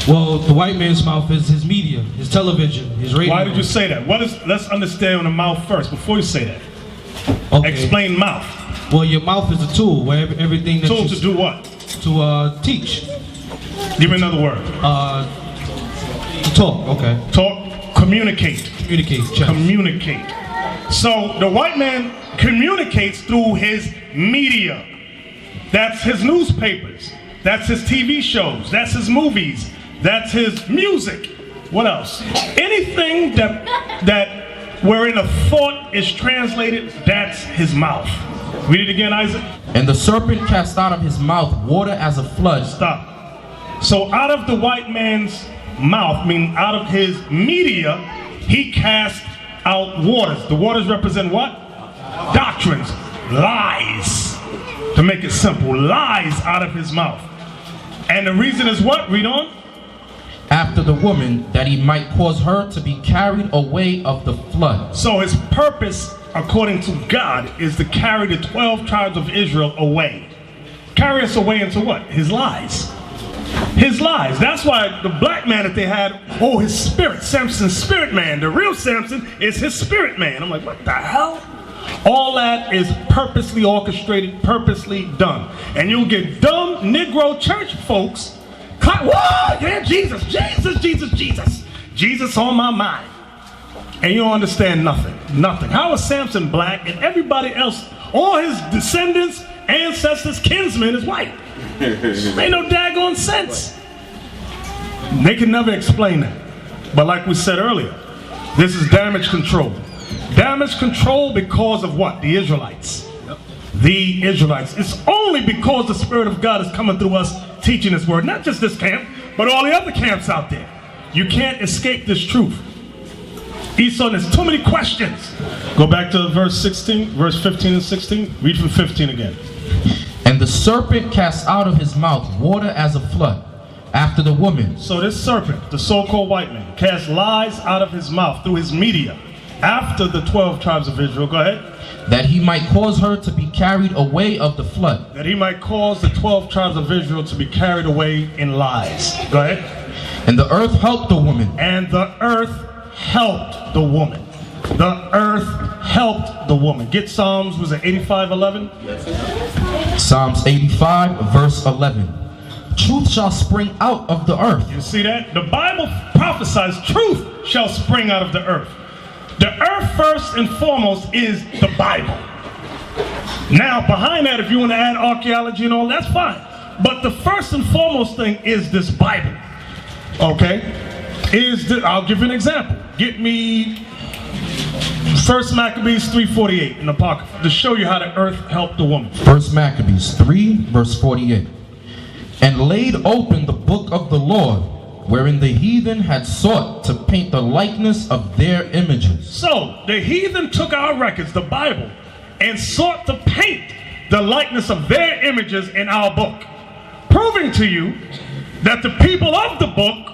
S6: Well, the white man's mouth is his media, his television, his radio.
S2: Why did you say that? Let's understand the mouth first before you say that. Okay. Explain mouth.
S6: Well, your mouth is a tool where everything that
S2: tool to do what?
S6: To teach.
S2: Give me another word.
S6: To talk. Okay.
S2: Talk. Communicate.
S6: Communicate. Check.
S2: Communicate. So the white man communicates through his media. That's his newspapers. That's his TV shows. That's his movies. That's his music. What else? Anything that wherein a thought is translated, that's his mouth. Read it again, Isaac.
S1: And the serpent cast out of his mouth water as a flood.
S2: Stop. So out of the white man's mouth, meaning out of his media, he cast out waters. The waters represent what? Doctrines. Lies. To make it simple, lies out of his mouth. And the reason is what? Read on.
S1: After the woman, that he might cause her to be carried away of the flood.
S2: So his purpose, according to God, is to carry the 12 tribes of Israel away. Carry us away into what? His lies. His lies. That's why the black man that they had, his spirit, Samson's spirit man. The real Samson is his spirit man. I'm like, what the hell? All that is purposely orchestrated, purposely done. And you'll get dumb Negro church folks, whoa, yeah, Jesus, Jesus, Jesus, Jesus. Jesus on my mind. And you don't understand nothing, nothing. How is Samson black and everybody else, all his descendants, ancestors, kinsmen is white? Ain't no daggone sense. They can never explain that. But like we said earlier, this is damage control. Damage control because of what? The Israelites. The Israelites. It's only because the Spirit of God is coming through us teaching this word. Not just this camp, but all the other camps out there. You can't escape this truth. Esau, there's too many questions. Go back to verse 16, verse 15 and 16. Read from 15 again.
S1: And the serpent cast out of his mouth water as a flood after the woman.
S2: So this serpent, the so-called white man, cast lies out of his mouth through his media. After the 12 tribes of Israel, go ahead.
S1: That he might cause her to be carried away of the flood.
S2: That he might cause the 12 tribes of Israel to be carried away in lies. Go ahead.
S1: And the earth helped the woman.
S2: And the earth helped the woman. The earth helped the woman. Get Psalms, was it 85:11?
S1: Psalms 85, verse 11. Truth shall spring out of the earth.
S2: You see that? The Bible prophesies truth shall spring out of the earth. The earth, first and foremost, is the Bible. Now, behind that, if you want to add archaeology and all, that's fine. But the first and foremost thing is this Bible. Okay? I'll give you an example. Get me 1 Maccabees 3:48 in the Apocrypha to show you how the earth helped the woman.
S1: 1 Maccabees 3, verse 48. And laid open the book of the Lord, wherein the heathen had sought to paint the likeness of their images.
S2: So, the heathen took our records, the Bible, and sought to paint the likeness of their images in our book, proving to you that the people of the book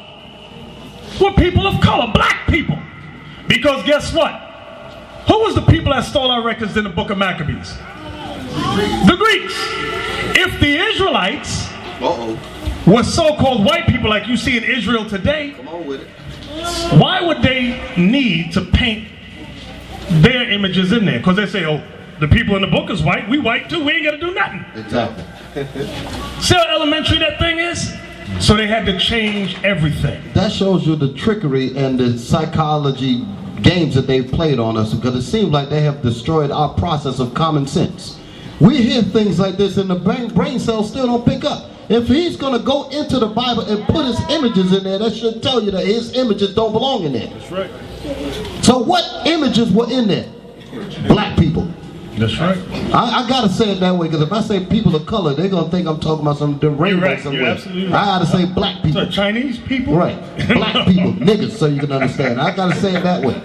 S2: were people of color, black people. Because guess what? Who was the people that stole our records in the book of Maccabees? The Greeks. If the Israelites were so-called white people like you see in Israel today, why would they need to paint their images in there? Because they say, oh, the people in the book is white, we white too, we ain't got to do nothing.
S8: Exactly.
S2: See how elementary that thing is? So they had to change everything.
S8: That shows you the trickery and the psychology games that they've played on us, because it seems like they have destroyed our process of common sense. We hear things like this and the brain cells still don't pick up. If he's going to go into the Bible and put his images in there, that should tell you that his images don't belong in there.
S2: That's right.
S8: So what images were in there? Black people.
S2: That's right.
S8: I gotta say it that way, because if I say people of color, they're gonna think I'm talking about some rainbow
S2: right.
S8: somewhere.
S2: You're absolutely right.
S8: I gotta say black people.
S2: So Chinese people?
S8: Right. Black people, niggas, so you can understand. I gotta say it that way.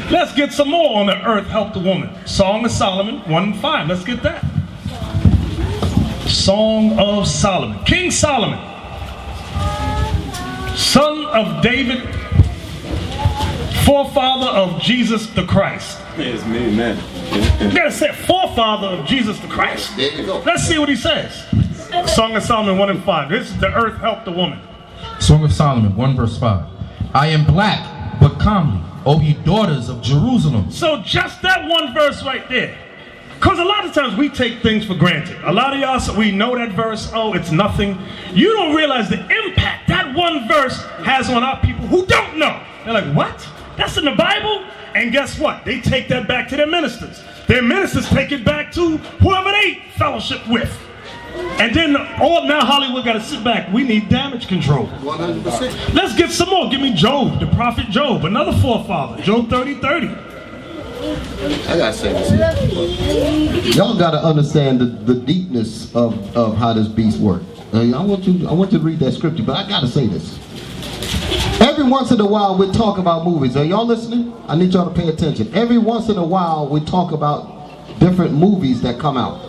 S2: Let's get some more on the earth help the woman. Song of Solomon 1:5. Let's get that. Song of Solomon. King Solomon, son of David, forefather of Jesus the Christ.
S14: It's me, man.
S2: You gotta say forefather of Jesus the Christ.
S8: There you go.
S2: Let's see what he says. Song of Solomon 1:5. This is the earth helped the woman.
S1: Song of Solomon 1, verse 5. I am black, but comely, O ye daughters of Jerusalem.
S2: So just that one verse right there. Because a lot of times we take things for granted. A lot of y'all, we know that verse, oh, it's nothing. You don't realize the impact that one verse has on our people who don't know. They're like, what? That's in the Bible? And guess what? They take that back to their ministers. Their ministers take it back to whoever they fellowship with. And then now Hollywood got to sit back. We need damage control.
S8: 100%.
S2: Let's get some more. Give me Job, the prophet Job, another forefather. Job 30:30.
S8: I gotta say this. Y'all gotta understand the deepness of how this beast works. I want you to read that scripture, but I gotta say this. Every once in a while we talk about movies. Are y'all listening? I need y'all to pay attention. Every once in a while we talk about different movies that come out.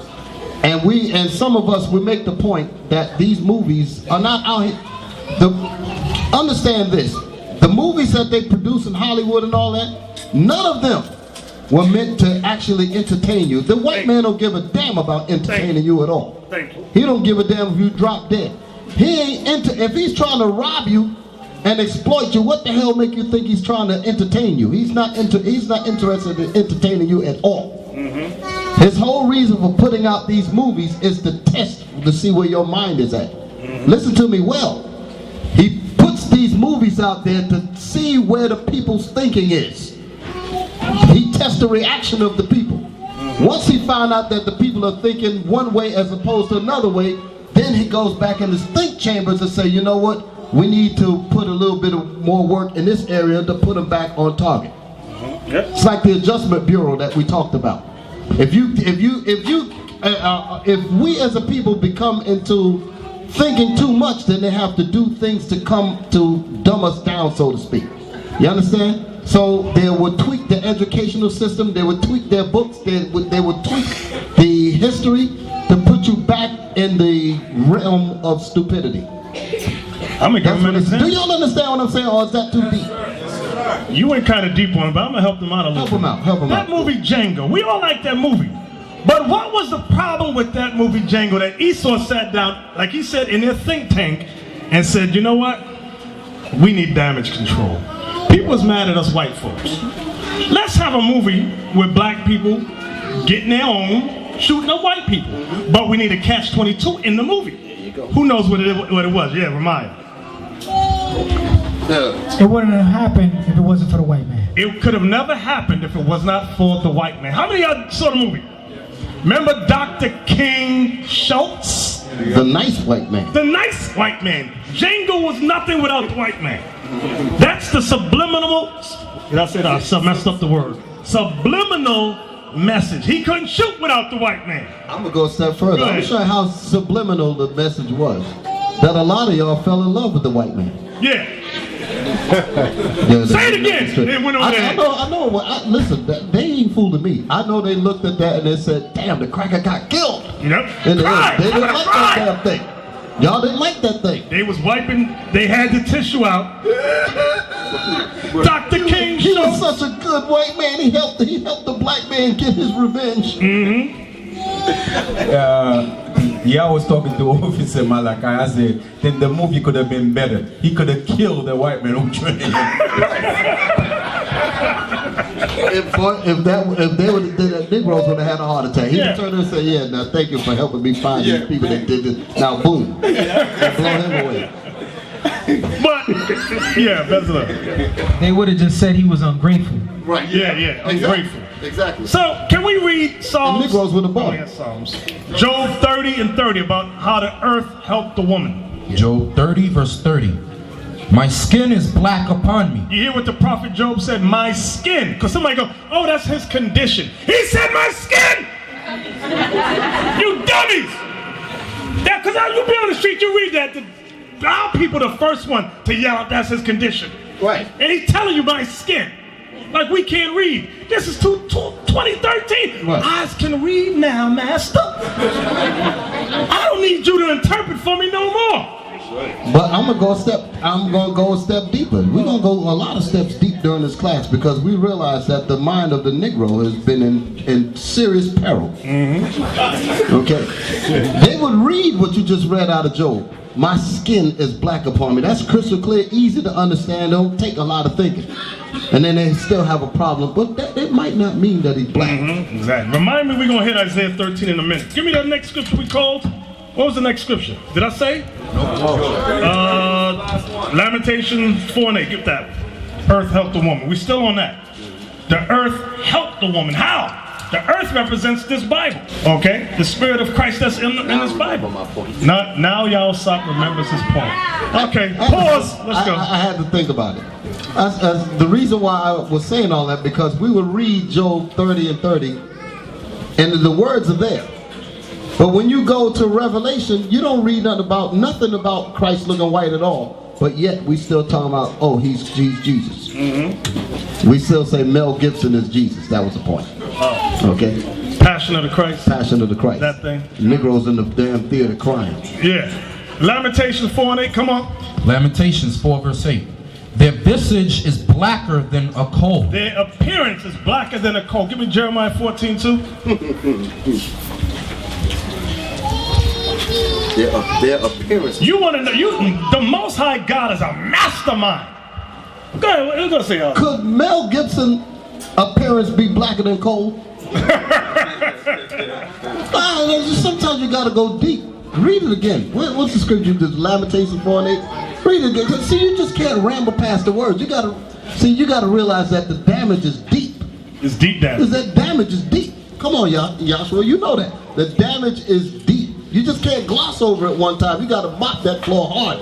S8: And some of us, we make the point that these movies are not out here. Understand this. The movies that they produce in Hollywood and all that, none of them were meant to actually entertain you. The white man don't give a damn about entertaining you at all.
S2: Thank you.
S8: He don't give a damn if you drop dead. He ain't if he's trying to rob you and exploit you, what the hell make you think he's trying to entertain you? He's not interested in entertaining you at all. His whole reason for putting out these movies is to test, to see where your mind is at. Listen to me well. He puts these movies out there to see where the people's thinking is. He tests the reaction of the people. Once he found out that the people are thinking one way as opposed to another way, then he goes back in his think chambers and say, you know what? We need to put a little bit of more work in this area to put them back on target. It's like the Adjustment Bureau that we talked about. If we as a people become into thinking too much, then they have to do things to come to dumb us down, so to speak. You understand? So they would tweak the educational system, they would tweak their books, they would tweak the history to put you back in the realm of stupidity.
S2: I'm gonna give him an example.
S8: Do y'all understand what I'm saying, or is that too deep?
S2: You went kind of deep on it, but I'm gonna help them out a little.
S8: Help him
S2: That
S8: out.
S2: movie Django, we all like that movie. But what was the problem with that movie Django that Esau sat down, like he said, in their think tank and said, you know what? We need damage control. People was mad at us white folks. Let's have a movie with black people getting their own, shooting up white people. But we need a catch-22 in the movie. Who knows what it was? Yeah, Ramaya.
S14: It wouldn't have happened if it wasn't for the white man.
S2: It could have never happened if it was not for the white man. How many of y'all saw the movie? Remember Dr. King Schultz?
S8: The nice white man.
S2: The nice white man. Django was nothing without the white man. That's the subliminal, did I say that? I messed up the word. Subliminal message. He couldn't shoot without the white man.
S8: I'm going to go a step further. I'm going to show you how subliminal the message was. That a lot of y'all fell in love with the white man.
S2: Yeah. Say it again. They went over there.
S8: I know. Listen, they ain't fooling me. I know they looked at that and they said, damn, the cracker got killed.
S2: Yep.
S8: And they didn't like that damn thing. Y'all didn't like that thing.
S2: They was wiping, they had the tissue out. Dr. King
S8: He was such a good white man. He helped the black man get his revenge.
S22: Yeah, I was talking to Officer Malachi. I said, then the movie could have been better. He could have killed the white man who trained him.
S8: If they would have did that, Negroes would have had a heart attack. He would turn and say, yeah, now thank you for helping me find these people that did this. Now boom. Blow him away.
S2: But, yeah, that's enough.
S4: They would have just said he was ungrateful.
S8: Right.
S2: Yeah, ungrateful.
S8: Exactly.
S2: So, can we read Psalms?
S8: Negroes with a ball.
S2: Psalms. Job 30 and 30 about how the earth helped the woman.
S1: Job 30 verse 30. My skin is black upon me.
S2: You hear what the prophet Job said? My skin. Because somebody go, oh, that's his condition. He said my skin! You dummies! Because you be on the street, you read that. Our people the first one to yell out that's his condition.
S8: Right.
S2: And he's telling you my skin. Like we can't read. This is 2013.
S8: Right.
S2: Eyes can read now, master. I don't need you to interpret for me no more.
S8: But I'm gonna go a step deeper. We're gonna go a lot of steps deep during this class because we realize that the mind of the Negro has been in serious peril. Okay. They would read what you just read out of Job. My skin is black upon me. That's crystal clear, easy to understand. Don't take a lot of thinking. And then they still have a problem, but it might not mean that he's black.
S2: Exactly. Remind me, we're gonna hit Isaiah 13 in a minute. Give me that next scripture we called. What was the next scripture? Did I say? Lamentation 4 and 8. Get that. Earth helped the woman. We still on that. The earth helped the woman. How? The earth represents this Bible. Okay? The Spirit of Christ that's in this Bible. Now y'all stop remembers his point. Okay, pause. Let's go.
S8: I had to think about it. The reason why I was saying all that, because we would read Job 30 and 30, and the words are there. But when you go to Revelation, you don't read nothing about Christ looking white at all. But yet we still talking about, oh, he's Jesus. We still say Mel Gibson is Jesus. That was the point. Okay.
S2: Passion of the Christ.
S8: Passion of the Christ.
S2: That thing.
S8: Negroes in the damn theater crying.
S2: Yeah. Lamentations 4 and 8. Come on.
S1: Lamentations 4 verse 8. Their visage is blacker than a coal.
S2: Their appearance is blacker than a coal. Give me Jeremiah 14:2.
S8: Their appearance.
S2: You want to know? The Most High God is a mastermind. Go ahead. What are you gonna say?
S8: Could Mel Gibson appearance be blacker than coal? Sometimes you gotta go deep. Read it again. What's the scripture? This Lamentations 4 and 8. Read it again. See, you just can't ramble past the words. You gotta realize that the damage is deep.
S2: It's deep damage.
S8: That damage is deep. Come on, Joshua, you know that. The damage is deep. You just can't gloss over it one time. You gotta mop that floor hard.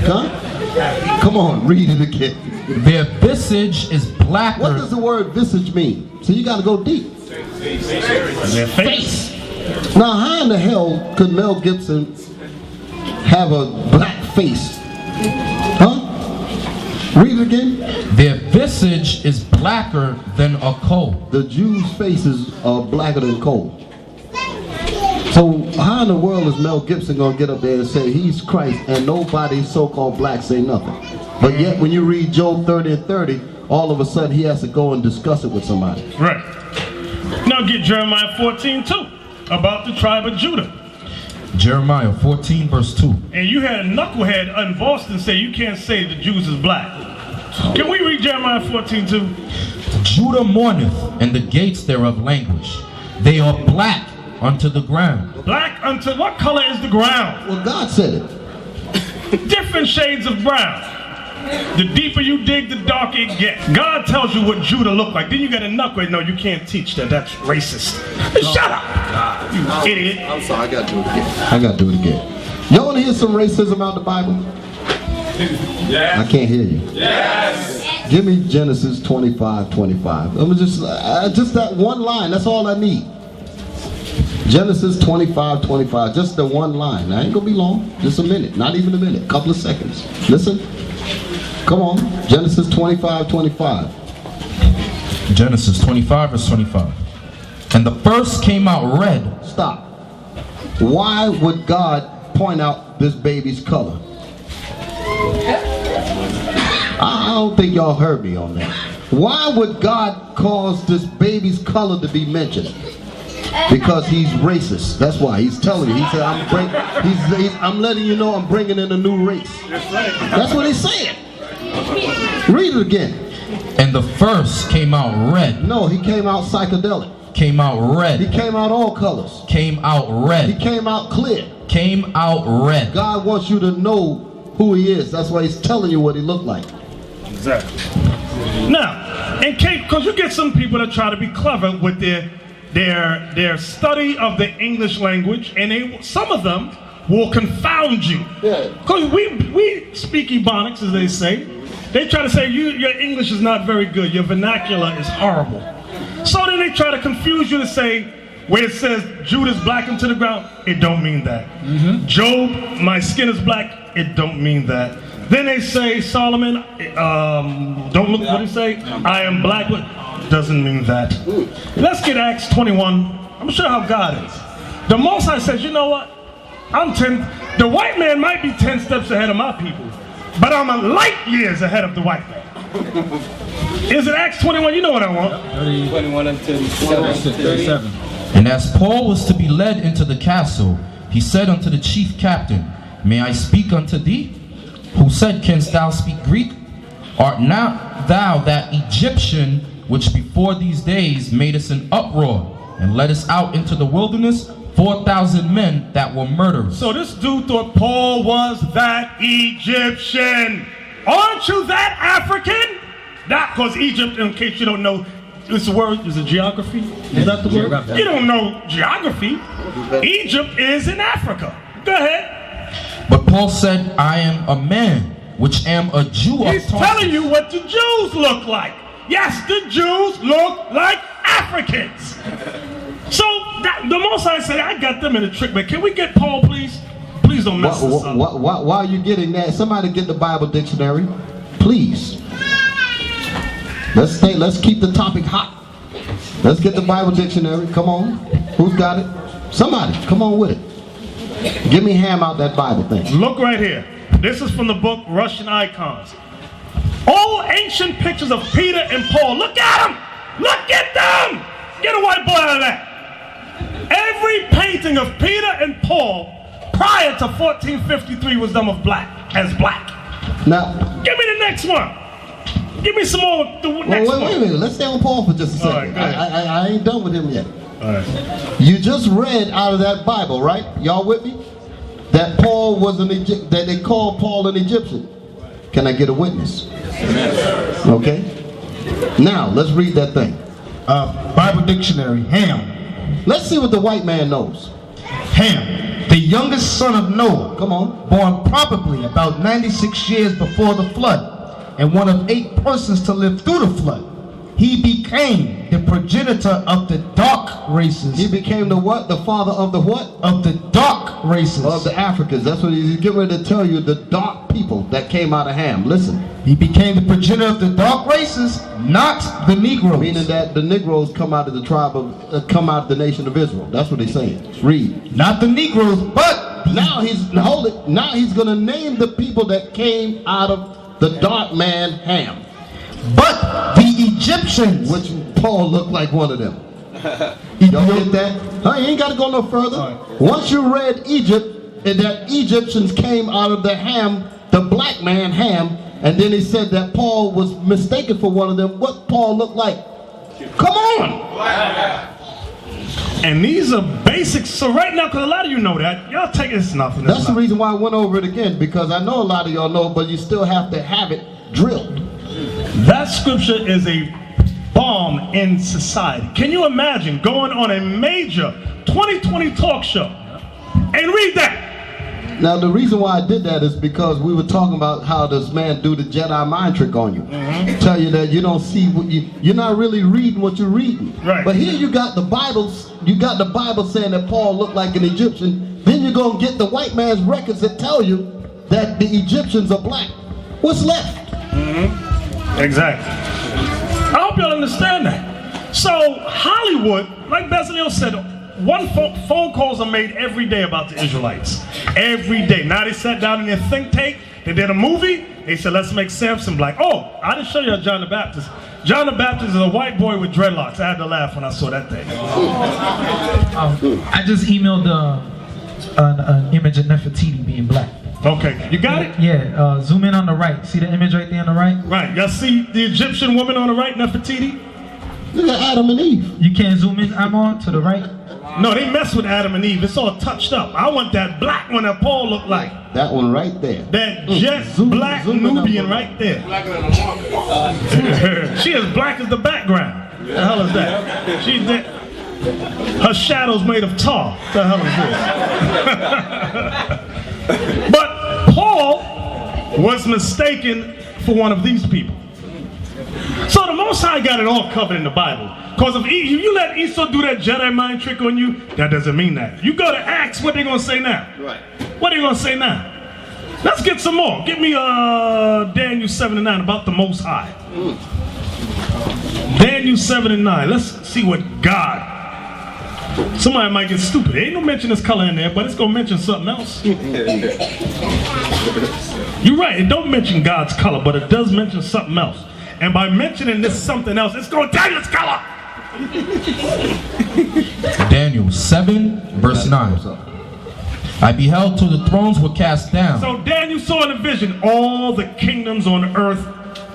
S8: Huh? Come on, read it again.
S1: Their visage is blacker.
S8: What does the word visage mean? So you gotta go deep.
S2: Their face.
S8: Now, how in the hell could Mel Gibson have a black face? Huh? Read it again.
S1: Their visage is blacker than a coal.
S8: The Jews' faces are blacker than coal. So how in the world is Mel Gibson gonna get up there and say he's Christ and nobody so-called black say nothing? But yet when you read Job 30 and 30, all of a sudden he has to go and discuss it with somebody.
S2: Right. Now get Jeremiah 14 too, about the tribe of Judah.
S1: Jeremiah 14 verse 2.
S2: And you had a knucklehead in Boston say you can't say the Jews is black. Can we read Jeremiah 14 too?
S1: Judah mourneth, and the gates thereof languish. They are black unto the ground.
S2: Black unto what color is the ground?
S8: Well, God said it.
S2: Different shades of brown. The deeper you dig, the darker it gets. God tells you what Judah looked like. Then you got a knucklehead. No, you can't teach that. That's racist. Shut up, you idiot.
S8: I'm sorry, I gotta do it again. I gotta do it again. Y'all wanna hear some racism out the Bible? Yes. I can't hear you.
S10: Yes.
S8: Give me Genesis 25:25. I'm just that one line. That's all I need. Genesis 25:25. Just the one line. I ain't gonna be long. Just a minute. Not even a minute. Couple of seconds. Listen. Come on. Genesis 25:25.
S1: Genesis 25 verse 25. And the first came out red.
S8: Stop. Why would God point out this baby's color? I don't think y'all heard me on that. Why would God cause this baby's color to be mentioned? Because he's racist. That's why he's telling you. He said, I'm letting you know I'm bringing in a new race. That's what he's saying. Read it again.
S1: And the first came out red.
S8: No, he came out psychedelic.
S1: Came out red.
S8: He came out all colors.
S1: Came out red.
S8: He came out clear.
S1: Came out red.
S8: God wants you to know who he is. That's why he's telling you what he looked like.
S2: Exactly. Now, in case, because you get some people that try to be clever with their study of the English language, and some of them will confound you. Because we speak Ebonics, as they say. They try to say your English is not very good. Your vernacular is horrible. So then they try to confuse you to say, where it says Judah's black into the ground, it don't mean that. Job, my skin is black, it don't mean that. Then they say Solomon, don't look what he say, I am black, doesn't mean that. Let's get Acts 21. I'm sure how God is. The Most High says, you know what? The white man might be 10 steps ahead of my people, but I'm a light years ahead of the white man. Is it Acts 21? You know what I want.
S10: 21 and 37.
S1: And as Paul was to be led into the castle, he said unto the chief captain, May I speak unto thee? Who said, Canst thou speak Greek? Art not thou that Egyptian which before these days made us an uproar and led us out into the wilderness, 4,000 men that were murderers?
S2: So this dude thought Paul was that Egyptian. Aren't you that African? Not because Egypt, in case you don't know, it's a word, is it geography? Is that the word? You don't know geography. Egypt is in Africa. Go ahead.
S1: But Paul said, I am a man, which am a Jew of
S2: He's telling you what the Jews look like. Yes, the Jews look like Africans. So the Most High say, I got them in a trick, but can we get Paul, please? Please don't mess this up.
S8: Why are you getting that? Somebody get the Bible dictionary, please. Let's keep the topic hot. Let's get the Bible dictionary. Come on. Who's got it? Somebody. Come on with it. Give me Ham out that Bible thing.
S2: Look right here. This is from the book Russian Icons. All ancient pictures of Peter and Paul. Look at them. Look at them. Get a white boy out of that. Every painting of Peter and Paul prior to 1453 was done of black, as black.
S8: Now,
S2: give me the next one. Give me some more. Wait
S8: a minute. Let's stay on Paul for just a second.
S2: Right,
S8: I ain't done with him yet.
S2: All right.
S8: You just read out of that Bible, right? Y'all with me? That Paul was that they called Paul an Egyptian. Can I get a witness? Okay. Now let's read that thing.
S3: Bible dictionary. Ham.
S8: Let's see what the white man knows.
S3: Ham, the youngest son of Noah.
S8: Come on.
S3: Born probably about 96 years before the flood, and one of 8 persons to live through the flood. He became the progenitor of the dark races.
S8: He became the what? The father of the what?
S3: Of the dark races.
S8: Of the Africans. That's what he's getting ready to tell you. The dark people that came out of Ham. Listen.
S3: He became the progenitor of the dark races, not the Negroes.
S8: Meaning that the Negroes come out of the tribe of, come out of the nation of Israel. That's what he's saying. Read.
S3: Not the Negroes, but
S8: now he's going to name the people that came out of the dark man Ham.
S3: But the Egyptians,
S8: which Paul looked like one of them. Y'all get that? Huh, you ain't got to go no further. Once you read Egypt, and that Egyptians came out of the Ham, the black man Ham, and then he said that Paul was mistaken for one of them. What Paul looked like? Come on!
S2: And these are basics. So right now, because a lot of you know that, y'all take it as nothing.
S8: That's the reason why I went over it again, because I know a lot of y'all know, but you still have to have it drilled.
S2: That scripture is a bomb in society. Can you imagine going on a major 2020 talk show and read that?
S8: Now the reason why I did that is because we were talking about how this man do the Jedi mind trick on you. Tell you that you don't see what you're not really reading what you're reading.
S2: Right.
S8: But here you got the Bible saying that Paul looked like an Egyptian. Then you're gonna get the white man's records that tell you that the Egyptians are black. What's left?
S2: Exactly. I hope y'all understand that. So Hollywood, like Bezalel said, phone calls are made every day about the Israelites. Every day. Now they sat down in their think tank, they did a movie, they said, let's make Samson black. Oh, I didn't show you John the Baptist. John the Baptist is a white boy with dreadlocks. I had to laugh when I saw that thing.
S4: I just emailed an image of Nefertiti being black.
S2: Okay, you got it?
S4: Yeah, zoom in on the right. See the image right there on the right?
S2: Right, y'all see the Egyptian woman on the right, Nefertiti?
S8: Look at Adam and Eve.
S4: You can't zoom in, Amon, to the right?
S2: No, they mess with Adam and Eve. It's all touched up. I want that black one that Paul looked like.
S8: That one right there.
S2: That jet black Nubian right there. She is black as the background. The hell is that? She's that. Her shadow's made of tar. The hell is this? But Paul was mistaken for one of these people. So the Most High got it all covered in the Bible. Because if you let Esau do that Jedi mind trick on you, that doesn't mean that. You go to Acts, what they going to say now? Right. What are they going to say now? Let's get some more. Give me Daniel 7 and 9 about the Most High. Daniel 7 and 9. Let's see what God. Somebody might get stupid. There ain't no mention this color in there, but it's going to mention something else. You're right. It don't mention God's color, but it does mention something else. And by mentioning this something else, it's going to tell you its color.
S1: Daniel 7, verse 9. I beheld till the thrones were cast down.
S2: So Daniel saw in a vision all the kingdoms on earth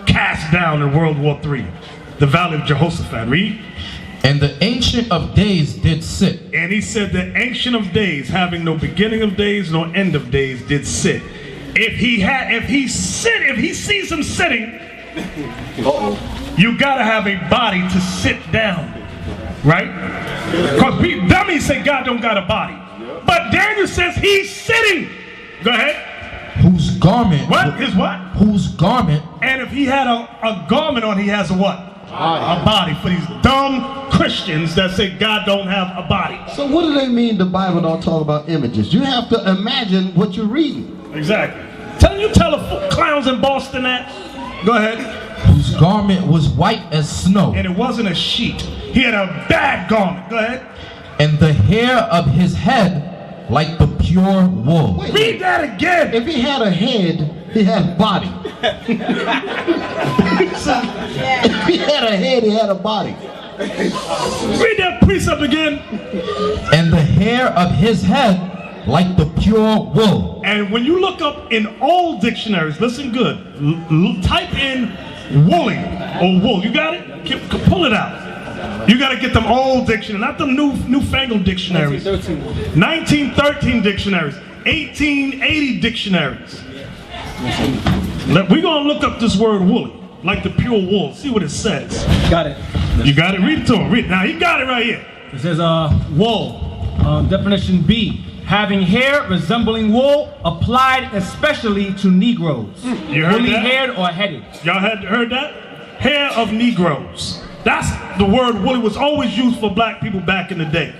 S2: cast down in World War III. The Valley of Jehoshaphat. Read.
S1: And the Ancient of Days did sit.
S2: And he said the Ancient of Days, having no beginning of days, no end of days, did sit. If he sees him sitting, you gotta have a body to sit down, right? Because dummies say God don't got a body, but Daniel says he's sitting. Go ahead.
S1: Whose garment?
S2: What is what?
S1: Whose garment?
S2: And if he had a garment on, he has a what? A body. For these dumb Christians that say God don't have a body.
S8: So what do they mean the Bible don't talk about images? You have to imagine what you're reading.
S2: Exactly. You tell the clowns in Boston that. Go ahead.
S1: Whose garment was white as snow.
S2: And it wasn't a sheet. He had a bad garment. Go ahead.
S1: And the hair of his head like the pure wool.
S8: Wait,
S2: read that again.
S8: If he had a head, he had a body. If he had a head, he had a body.
S2: Read that precept again.
S1: And the hair of his head like the pure wool.
S2: And when you look up in old dictionaries, listen good, type in woolly or wool. You got it? Pull it out. You got to get them old dictionaries, not them newfangled dictionaries. 1913 dictionaries, 1880 dictionaries. We're going to look up this word woolly, like the pure wool, see what it says.
S9: Got it.
S2: You got it? Read it to him. Read it. Now, he got it right here.
S9: It says wool, definition B. Having hair resembling wool, applied especially to Negroes.
S2: You heard
S9: Woolly
S2: that?
S9: haired or headed.
S2: Y'all heard that? Hair of Negroes. That's the word woolly was always used for black people back in the day.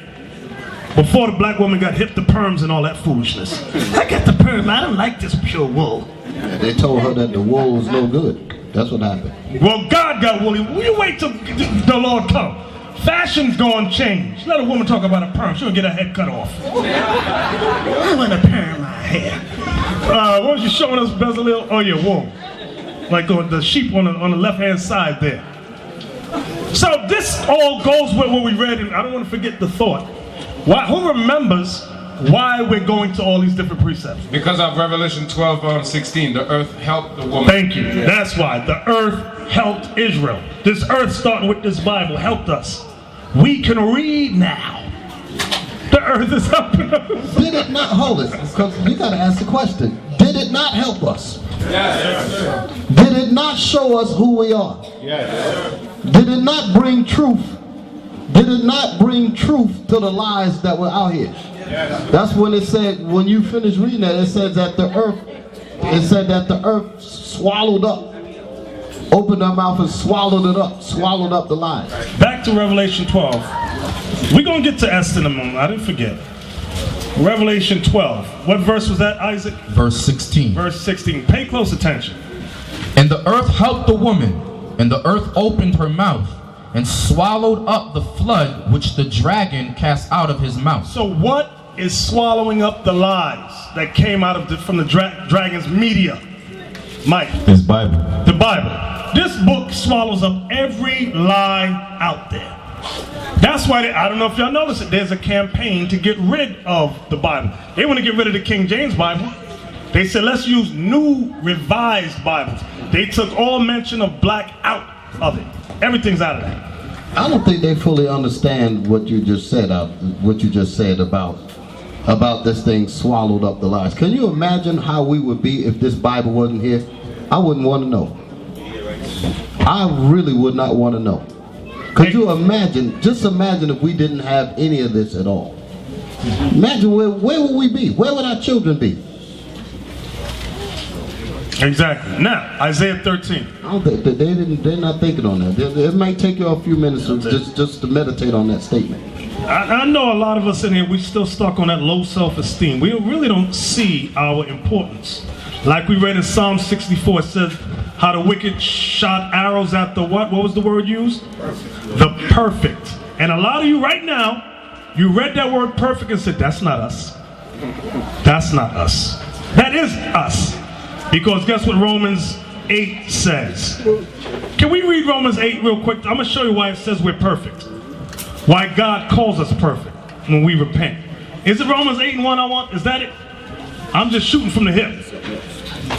S2: Before the black woman got hip to perms and all that foolishness. I got the perm, I don't like this pure wool.
S8: Yeah, they told her that the wool was no good. That's what happened.
S2: Well, God got woolly. Will you wait till the Lord come? Fashion's gonna change. Let a woman talk about a perm. She'll get her head cut off. I want to perm my hair. What was you showing us, Bezalel? Oh, yeah, wool. like on the sheep on the left-hand side there. So this all goes with what we read, and I don't want to forget the thought. Who remembers why we're going to all these different precepts?
S11: Because of Revelation 12:16, the earth helped the woman.
S2: Thank you. That's why. The earth helped Israel. This earth, starting with this Bible, helped us. We can read now. The earth is helping us.
S8: Did it not, hold it, because you got to ask the question. Did it not help us?
S11: Yes.
S8: Did it not show us who we are?
S11: Yes.
S8: Did it not bring truth? Did it not bring truth to the lies that were out here? Yes. That's when it said, when you finish reading that, it says that the earth swallowed up, opened her mouth and swallowed it up, swallowed up the lies.
S2: Back to Revelation 12. We're going to get to Esther in a moment. I didn't forget. Revelation 12. What verse was that, Isaac?
S1: Verse 16.
S2: Verse 16. Pay close attention.
S1: And the earth helped the woman, and the earth opened her mouth, and swallowed up the flood which the dragon cast out of his mouth.
S2: So what is swallowing up the lies that came out of from the dragon's media? Mike.
S22: His Bible.
S2: The Bible. This book swallows up every lie out there. That's why, I don't know if y'all noticed it, there's a campaign to get rid of the Bible. They want to get rid of the King James Bible. They said, let's use new revised Bibles. They took all mention of black out of it. Everything's out of that.
S8: I don't think they fully understand what you just said about this thing swallowed up the lies. Can you imagine how we would be if this Bible wasn't here? I wouldn't want to know. I really would not want to know. Could you imagine, just imagine if we didn't have any of this at all. Imagine where would we be? Where would our children be?
S2: Exactly. Now, Isaiah 13.
S8: I don't think they're not thinking on that. It might take you a few minutes just to meditate on that statement.
S2: I know a lot of us in here, we still stuck on that low self-esteem. We really don't see our importance. Like we read in Psalm 64, it says how the wicked shot arrows at the what? What was the word used? Perfect. The perfect. And a lot of you right now, you read that word perfect and said, that's not us. That's not us. That is us. Because guess what Romans 8 says? Can we read Romans 8 real quick? I'm going to show you why it says we're perfect. Why God calls us perfect when we repent. Is it Romans 8 and 1 I want? Is that it? I'm just shooting from the hip.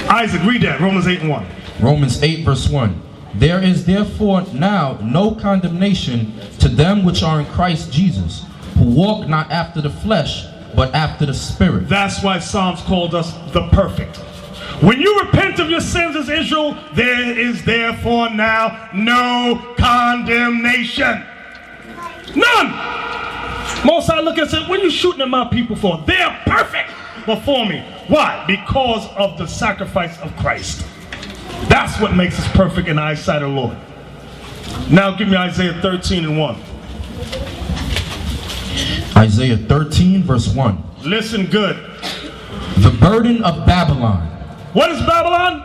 S2: Isaac, read that. Romans 8 and 1.
S1: Romans 8 verse 1. There is therefore now no condemnation to them which are in Christ Jesus, who walk not after the flesh, but after the Spirit.
S2: That's why Psalms called us the perfect. When you repent of your sins as Israel, there is therefore now no condemnation. None. Most High look and say, what are you shooting at my people for? They're perfect before me. Why? Because of the sacrifice of Christ. That's what makes us perfect in the eyesight of the Lord. Now give me Isaiah 13 and 1.
S1: Isaiah 13 verse 1.
S2: Listen good.
S1: The burden of Babylon.
S2: What is Babylon?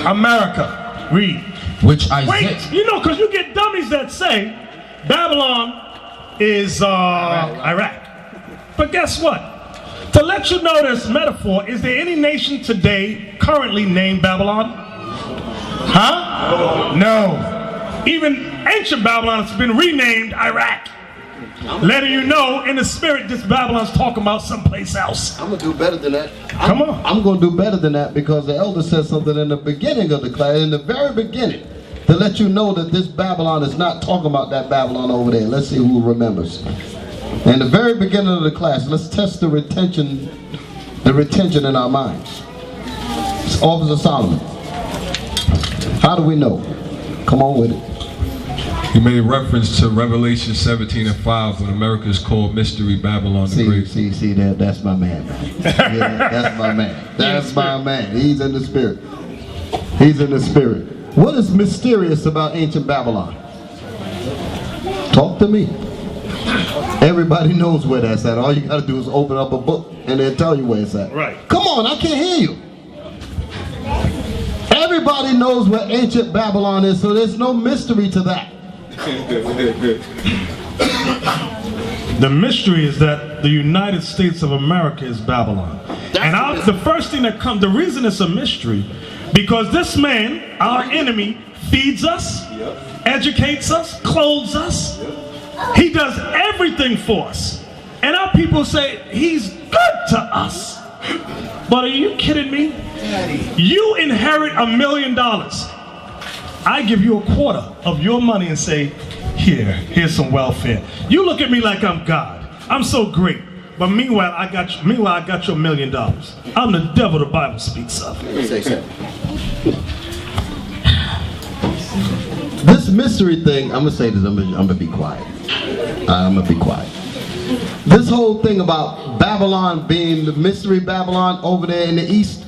S2: America. Read.
S1: Which Isaiah...
S2: Wait, you know, because you get dummies that say Babylon is Iraq. But guess what? To let you know this metaphor, is there any nation today currently named Babylon? Huh? No. Even ancient Babylon has been renamed Iraq. Letting you know in the spirit this Babylon's talking about someplace else.
S8: I'm going to do better than that.
S2: Come on.
S8: I'm going to do better than that because the elder said something in the beginning of the class, in the very beginning, to let you know that this Babylon is not talking about that Babylon over there. Let's see who remembers. In the very beginning of the class, let's test the retention in our minds. It's Officer Solomon. How do we know? Come on with it.
S11: He made reference to Revelation 17 and 5 when America is called Mystery Babylon the Great.
S8: See, that's my man. Yeah, that's my man. That's my man. He's in the spirit. He's in the spirit. What is mysterious about ancient Babylon? Talk to me. Everybody knows where that's at. All you got to do is open up a book and they'll tell you where it's at.
S2: Right.
S8: Come on, I can't hear you. Everybody knows where ancient Babylon is, so there's no mystery to that.
S2: The mystery is that the United States of America is Babylon. And the first thing that comes, the reason it's a mystery, Because this man, our enemy, feeds us, educates us, clothes us. He does everything for us. And our people say, he's good to us. But are you kidding me? You inherit $1 million. I give you a quarter of your money and say, here's some welfare. You look at me like I'm God. I'm so great. But meanwhile, I got your $1 million. I'm the devil the Bible speaks of.
S8: This mystery thing, I'm gonna say this, I'm gonna be quiet. I'm gonna be quiet. This whole thing about Babylon being the mystery Babylon over there in the east,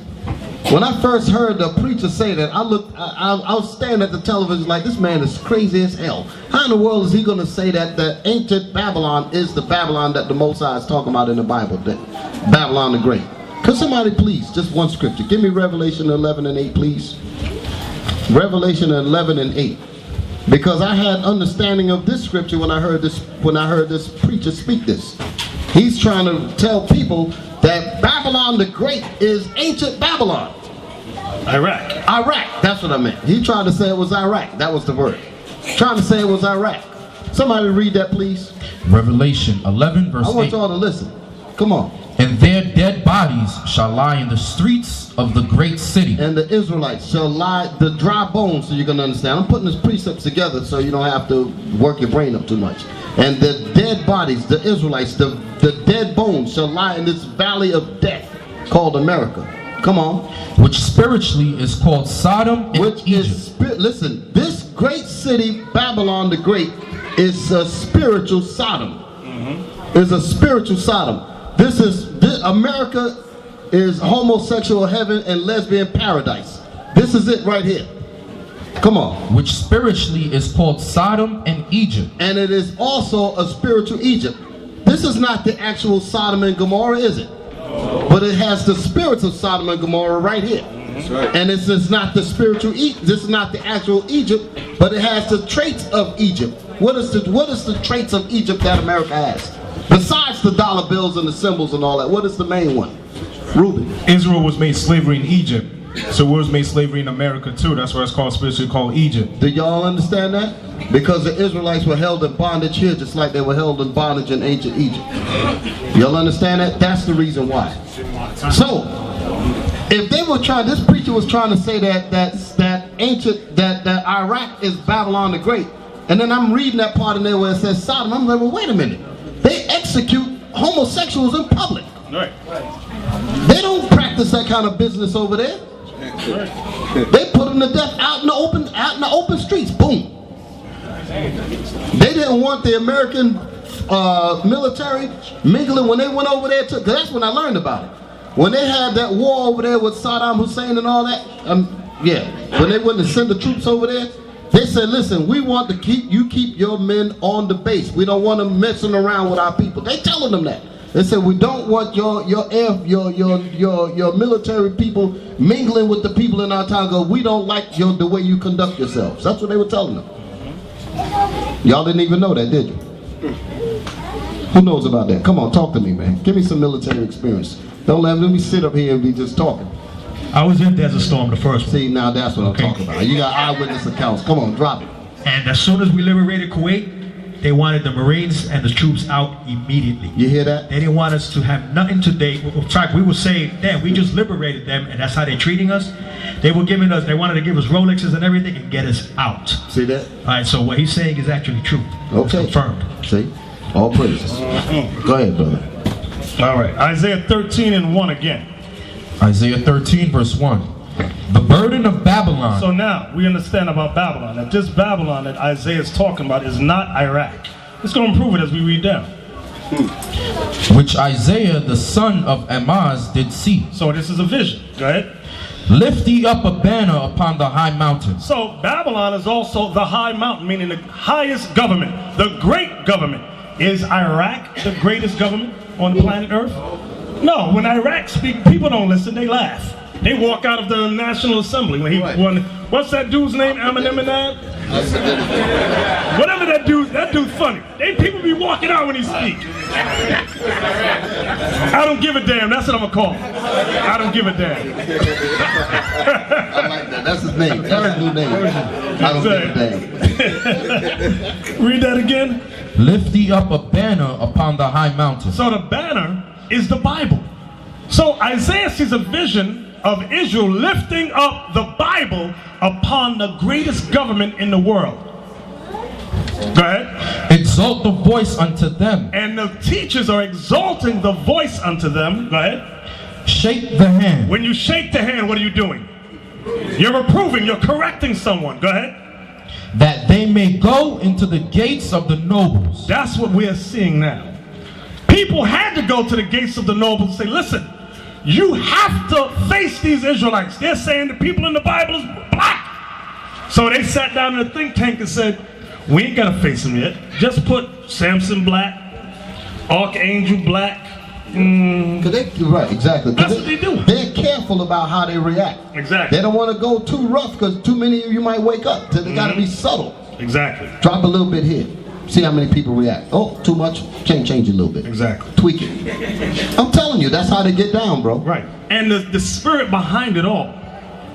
S8: when I first heard the preacher say that, I was staring at the television like, this man is crazy as hell. How in the world is he going to say that the ancient Babylon is the Babylon that the Most High is talking about in the Bible, that Babylon the Great? Could somebody please, just one scripture, give me Revelation 11 and 8, please. Revelation 11 and 8. Because I had understanding of this scripture when I heard this preacher speak this. He's trying to tell people that Babylon the Great is ancient Babylon.
S2: Iraq,
S8: that's what I meant. He tried to say it was Iraq. That was the word. Trying to say it was Iraq. Somebody read that, please.
S1: Revelation 11 verse 8.
S8: I want y'all to listen. Come on.
S1: And their dead bodies shall lie in the streets of the great city.
S8: And the Israelites shall lie, the dry bones, so you're going to understand. I'm putting these precepts together so you don't have to work your brain up too much. And the dead bodies, the Israelites, the dead bones shall lie in this valley of death called America. Come on.
S1: Which spiritually is called Sodom and Egypt.
S8: Listen, this great city, Babylon the Great, is a spiritual Sodom. Is a spiritual Sodom. America is homosexual heaven and lesbian paradise. This is it right here. Come on.
S1: Which spiritually is called Sodom and Egypt.
S8: And it is also a spiritual Egypt. This is not the actual Sodom and Gomorrah, is it? But it has the spirits of Sodom and Gomorrah right here. That's right. And this is not the spiritual Egypt. This is not the actual Egypt, but it has the traits of Egypt. What is the traits of Egypt that America has? Besides the dollar bills and the symbols and all that, what is the main one? Ruben.
S6: Israel was made slavery in Egypt. So it was made slavery in America too. That's why it's called spiritually called Egypt.
S8: Do y'all understand that? Because the Israelites were held in bondage here just like they were held in bondage in ancient Egypt. Y'all understand that? That's the reason why. So, if they were trying, this preacher was trying to say that Iraq is Babylon the Great, and then I'm reading that part in there where it says Sodom, I'm like, well, wait a minute. They execute homosexuals in public.
S2: Right.
S8: They don't practice that kind of business over there. They put them to death out in the open streets. Boom. They didn't want the American military mingling when they went over there. Cause that's when I learned about it. When they had that war over there with Saddam Hussein and all that, when they went to send the troops over there, they said, listen, we want to keep your men on the base. We don't want them messing around with our people. They telling them that. They said, we don't want your military people mingling with the people in our town. We don't like the way you conduct yourselves. That's what they were telling them. Y'all didn't even know that, did you? Who knows about that? Come on, talk to me, man. Give me some military experience. Don't let me sit up here and be just talking.
S7: I was in Desert Storm the first one.
S8: See, now that's what I'm talking about. You got eyewitness accounts. Come on, drop it.
S7: And as soon as we liberated Kuwait, they wanted the Marines and the troops out immediately.
S8: You hear that?
S7: They didn't want us to have nothing to do. In fact, we would say, damn, we just liberated them, and that's how they're treating us. They wanted to give us Rolexes and everything and get us out.
S8: See that?
S7: All right, so what he's saying is actually true.
S8: Okay.
S7: It's confirmed.
S8: See? All praises. Go ahead, brother.
S2: All right, Isaiah 13 and 1 again.
S1: Isaiah 13 verse 1. The burden of Babylon.
S2: So now we understand about Babylon. That this Babylon that Isaiah is talking about is not Iraq. It's going to prove it as we read down.
S1: Which Isaiah the son of Amoz did see.
S2: So this is a vision. Go ahead.
S1: Lift ye up a banner upon the high mountain.
S2: So Babylon is also the high mountain, meaning the highest government, the great government. Is Iraq the greatest government on the planet Earth? No, when Iraq speak, people don't listen, they laugh. They walk out of the National Assembly when he won. What's that dude's name? Eminem and that? Whatever that dude's funny. People be walking out when he speaks. I don't give a damn. That's what I'm gonna call him. I don't give a damn.
S8: I like that. That's his name. That's his new name. I don't give a damn.
S2: Read that again.
S1: Lift thee up a banner upon the high mountain.
S2: So the banner is the Bible. So Isaiah sees a vision of Israel lifting up the Bible upon the greatest government in the world. Go ahead.
S1: Exalt the voice unto them.
S2: And the teachers are exalting the voice unto them. Go ahead.
S1: Shake the hand.
S2: When you shake the hand, what are you doing? You're reproving, you're correcting someone. Go ahead.
S1: That they may go into the gates of the nobles.
S2: That's what we are seeing now. People had to go to the gates of the nobles and say, listen, you have to face these Israelites. They're saying the people in the Bible is black. So they sat down in a think tank and said, we ain't got to face them yet. Just put Samson black, Archangel black.
S8: Right, exactly.
S2: That's what they do.
S8: They're careful about how they react.
S2: Exactly.
S8: They don't want to go too rough because too many of you might wake up. So they got to be subtle.
S2: Exactly.
S8: Drop a little bit here. See how many people react. Oh, too much? Change it a little bit.
S2: Exactly.
S8: Tweak it. I'm telling you, that's how they get down, bro.
S2: Right. And the spirit behind it all,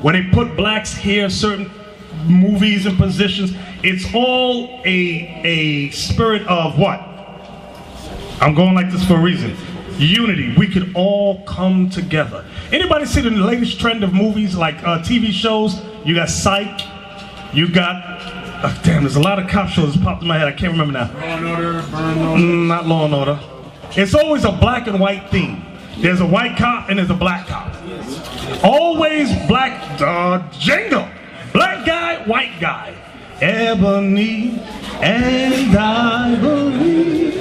S2: when they put blacks here, certain movies and positions, it's all a spirit of what? I'm going like this for a reason. Unity. We could all come together. Anybody see the latest trend of movies like TV shows? You got Psych. You got damn, there's a lot of cop shows that popped in my head. I can't remember now.
S20: Law and Order, Burn Order.
S2: Not Law and Order. It's always a black and white theme. There's a white cop and there's a black cop. Always black, Django. Black guy, white guy. Ebony and ivory.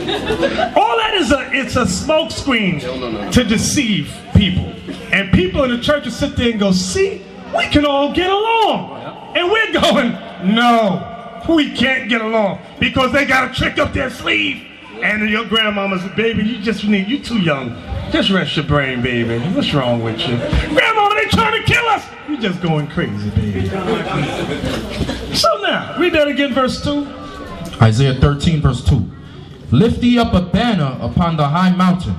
S2: All that is it's a smoke screen to deceive people. And people in the churches sit there and go, see, we can all get along. And we're going, no, we can't get along because they got a trick up their sleeve. And your grandmama's, baby, you too young. Just rest your brain, baby. What's wrong with you? Grandmama, they trying to kill us. You just going crazy, baby. So now, read that again, verse 2.
S1: Isaiah 13, verse 2. Lift thee up a banner upon the high mountain.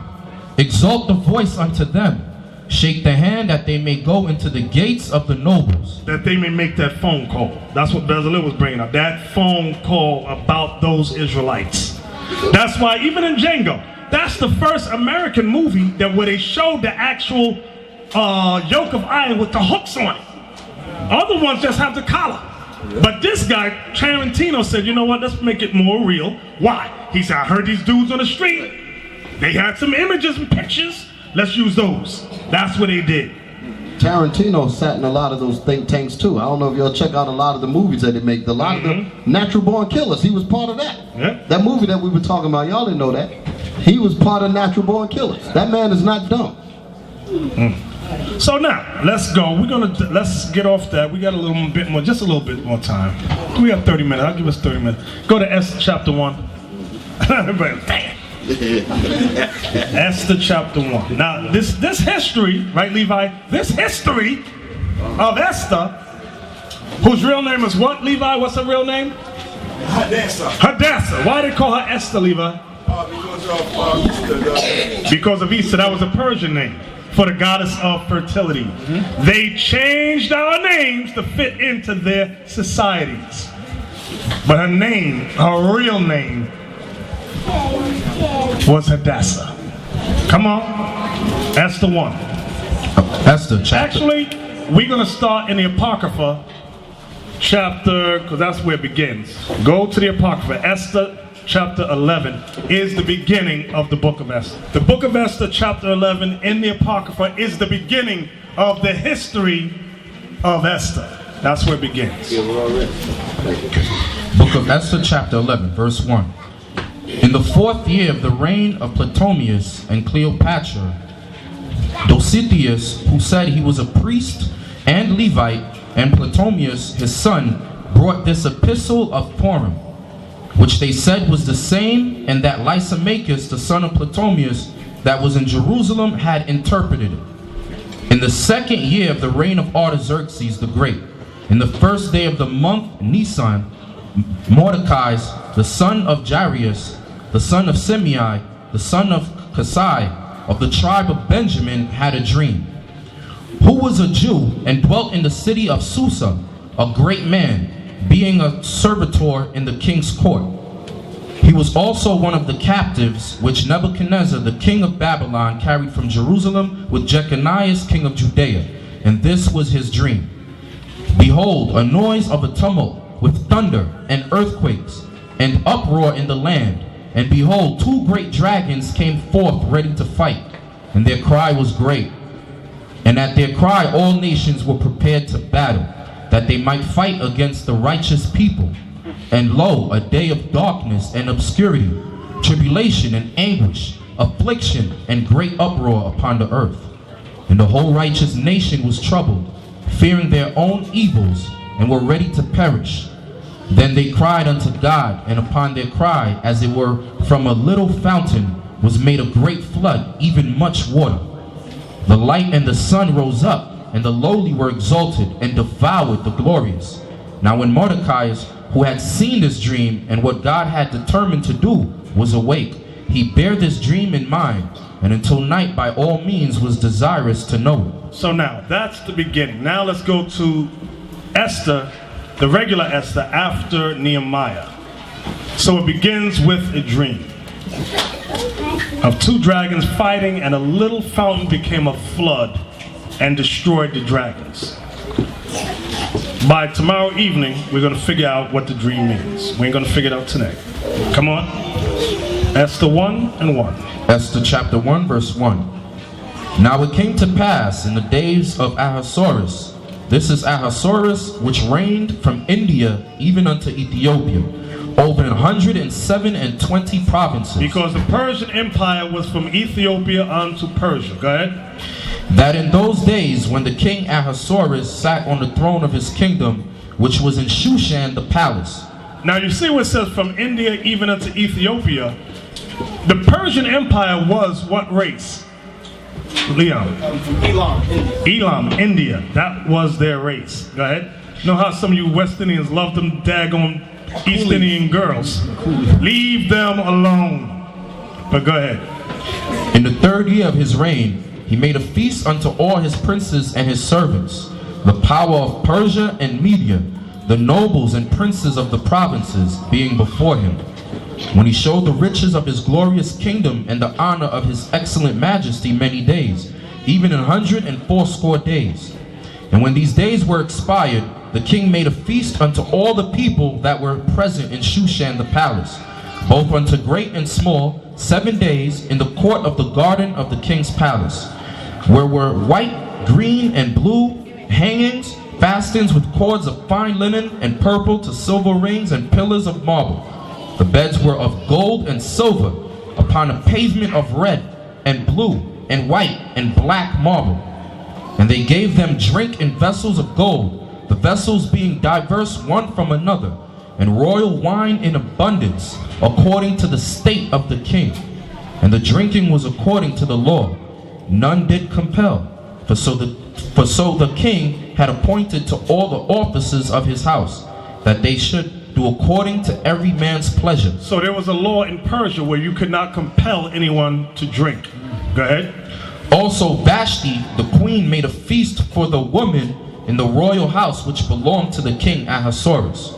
S1: Exalt the voice unto them. Shake the hand that they may go into the gates of the nobles.
S2: That they may make that phone call. That's what Bezalel was bringing up. That phone call about those Israelites. That's why even in Django, that's the first American movie that where they showed the actual yoke of iron with the hooks on it. Other ones just have the collar. But this guy, Tarantino, said, you know what, let's make it more real. Why? He said, I heard these dudes on the street. They had some images and pictures. Let's use those. That's what they did.
S8: Tarantino sat in a lot of those think tanks too. I don't know if y'all check out a lot of the movies that they make. A lot of the Natural Born Killers, he was part of that.
S2: Yeah.
S8: That movie that we were talking about, y'all didn't know that. He was part of Natural Born Killers. That man is not dumb.
S2: So now, let's go. Let's get off that. We got a little bit more, just a little bit more time. We have 30 minutes. I'll give us 30 minutes. Go to Esther chapter 1. Esther chapter 1. Now, this history, right, Levi? This history of Esther, whose real name is what, Levi? What's her real name?
S5: Hadassah.
S2: Hadassah. Why they call her Esther, Levi?
S5: Because of Easter.
S2: Because of Easter. That was a Persian name for the goddess of fertility. They changed our names to fit into their societies. But her name, her real name, was Hadassah. Come on. Esther 1.
S1: Esther chapter.
S2: Actually, we're going to start in the Apocrypha chapter, because that's where it begins. Go to the Apocrypha. Esther chapter 11 is the beginning of the book of Esther. The book of Esther chapter 11 in the Apocrypha is the beginning of the history of Esther. That's where it begins.
S1: Book of Esther chapter 11 verse 1. In the 4th year of the reign of Ptolemaeus and Cleopatra, Dositheus, who said he was a priest and Levite, and Ptolemaeus his son, brought this epistle of Purim, which they said was the same, and that Lysimachus, the son of Ptolemaeus, that was in Jerusalem, had interpreted it. In the 2nd year of the reign of Artaxerxes the Great, in the 1st day of the month Nisan, Mordecai, the son of Jairus, the son of Simei, the son of Kasai, of the tribe of Benjamin, had a dream. Who was a Jew and dwelt in the city of Susa, a great man, being a servitor in the king's court. He was also one of the captives which Nebuchadnezzar, the king of Babylon, carried from Jerusalem with Jeconiah, king of Judea. And this was his dream. Behold, a noise of a tumult, with thunder and earthquakes, and uproar in the land. And behold, 2 great dragons came forth ready to fight, and their cry was great. And at their cry all nations were prepared to battle, that they might fight against the righteous people. And lo, a day of darkness and obscurity, tribulation and anguish, affliction and great uproar upon the earth. And the whole righteous nation was troubled, fearing their own evils, and were ready to perish. Then they cried unto God, and upon their cry, as it were from a little fountain, was made a great flood, even much water. The light and the sun rose up, and the lowly were exalted, and devoured the glorious. Now when Mordecai, who had seen this dream, and what God had determined to do, was awake, he bare this dream in mind, and until night by all means was desirous to know it.
S2: So now, that's the beginning. Now let's go to Esther, the regular Esther, after Nehemiah. So it begins with a dream of 2 dragons fighting, and a little fountain became a flood and destroyed the dragons. By tomorrow evening, we're going to figure out what the dream means. We ain't going to figure it out tonight. Come on. Esther 1:1.
S1: Esther chapter 1, verse 1. Now it came to pass in the days of Ahasuerus, this is Ahasuerus, which reigned from India even unto Ethiopia, over 127 provinces.
S2: Because the Persian Empire was from Ethiopia unto Persia. Go ahead.
S1: That in those days when the king Ahasuerus sat on the throne of his kingdom, which was in Shushan the palace.
S2: Now you see what it says from India even unto Ethiopia. The Persian Empire was what race? Leon. Elam, India. That was their race. Go ahead. You know how some of you West Indians love them daggone East Indian girls? Leave them alone. But go ahead.
S1: In the 3rd year of his reign, he made a feast unto all his princes and his servants, the power of Persia and Media, the nobles and princes of the provinces being before him. When he showed the riches of his glorious kingdom and the honor of his excellent majesty many days, even 180 days. And when these days were expired, the king made a feast unto all the people that were present in Shushan the palace, both unto great and small, 7 days in the court of the garden of the king's palace, where were white, green, and blue hangings, fastenings with cords of fine linen and purple to silver rings and pillars of marble. The beds were of gold and silver, upon a pavement of red and blue and white and black marble. And they gave them drink in vessels of gold, the vessels being diverse one from another, and royal wine in abundance, according to the state of the king. And the drinking was according to the law. None did compel, for so the king had appointed to all the officers of his house, that they should do according to every man's pleasure.
S2: So there was a law in Persia where you could not compel anyone to drink. Go ahead.
S1: Also Vashti, the queen, made a feast for the woman in the royal house which belonged to the king Ahasuerus.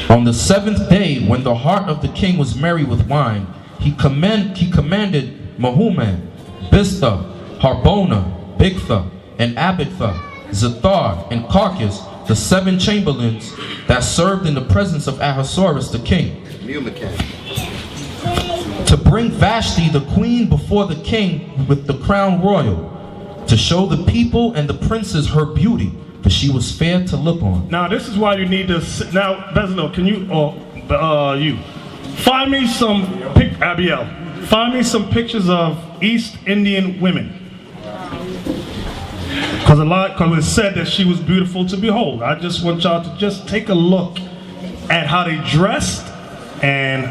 S1: On the 7th day, when the heart of the king was merry with wine, he commanded Mehuman, Biztha, Harbona, Bigtha, and Abitha, Zethar, and Carcass, the 7 chamberlains that served in the presence of Ahasuerus the king, to bring Vashti the queen before the king with the crown royal, to show the people and the princes her beauty, for she was fair to look on.
S2: Now this is why you need to. Now Bezalel, can you you find me some Abiel? Find me some pictures of East Indian women. Because it said that she was beautiful to behold. I just want y'all to just take a look at how they dressed and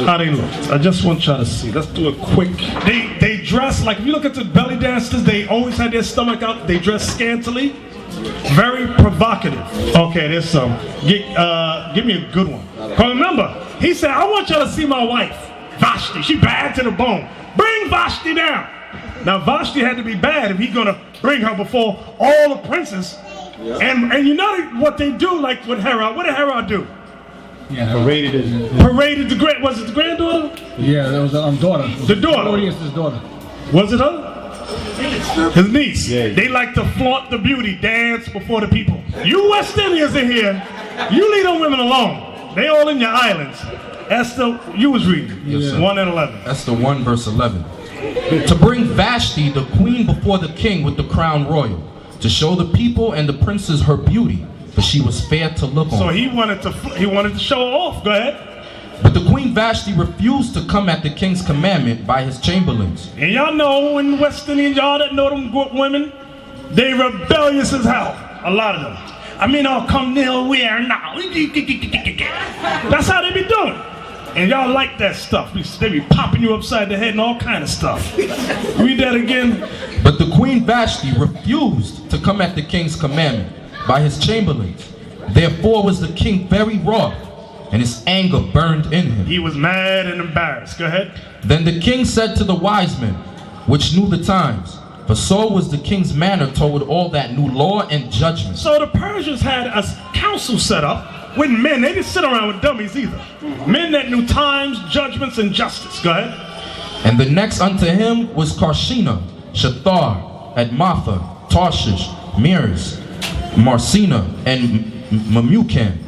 S2: how they looked. I just want y'all to see. Let's do a quick. They dress, like if you look at the belly dancers, they always had their stomach out. They dress scantily. Very provocative. Okay, there's some. Give me a good one. Because remember, he said, I want y'all to see my wife, Vashti. She bad to the bone. Bring Vashti down. Now, Vashti had to be bad if he's going to bring her before all the princes. Yeah. And you know what they do, like with Herod. What did Herod do?
S9: Yeah,
S2: Paraded the was it the granddaughter?
S9: Yeah, that was the daughter.
S2: The daughter.
S9: Claudius' daughter.
S2: Was it her? His niece. Yeah. They like to flaunt the beauty, dance before the people. You West Indians in here, you leave them women alone. They all in your islands. Esther, you was reading.
S1: Yes,
S2: 1 and 11.
S1: Esther 1 verse 11. To bring Vashti, the queen, before the king with the crown royal, to show the people and the princes her beauty, for she was fair to look on.
S2: So he wanted to show her off. Go ahead.
S1: But the queen Vashti refused to come at the king's commandment by his chamberlains.
S2: And y'all know in West Indians, y'all that know them good women, they rebellious as hell. A lot of them. I mean, I'll come nowhere now. That's how they be doing. And y'all like that stuff. They be popping you upside the head and all kind of stuff. Read that again.
S1: But the queen Vashti refused to come at the king's commandment by his chamberlains. Therefore was the king very wroth, and his anger burned in him.
S2: He was mad and embarrassed. Go ahead.
S1: Then the king said to the wise men, which knew the times, for so was the king's manner toward all that knew law and judgment.
S2: So the Persians had a council set up with men. They didn't sit around with dummies either. Men that knew times, judgments, and justice. Go ahead.
S1: And the next unto him was Karshina, Shathar, Admatha, Tarshish, Meres, Marcina, and Memucan,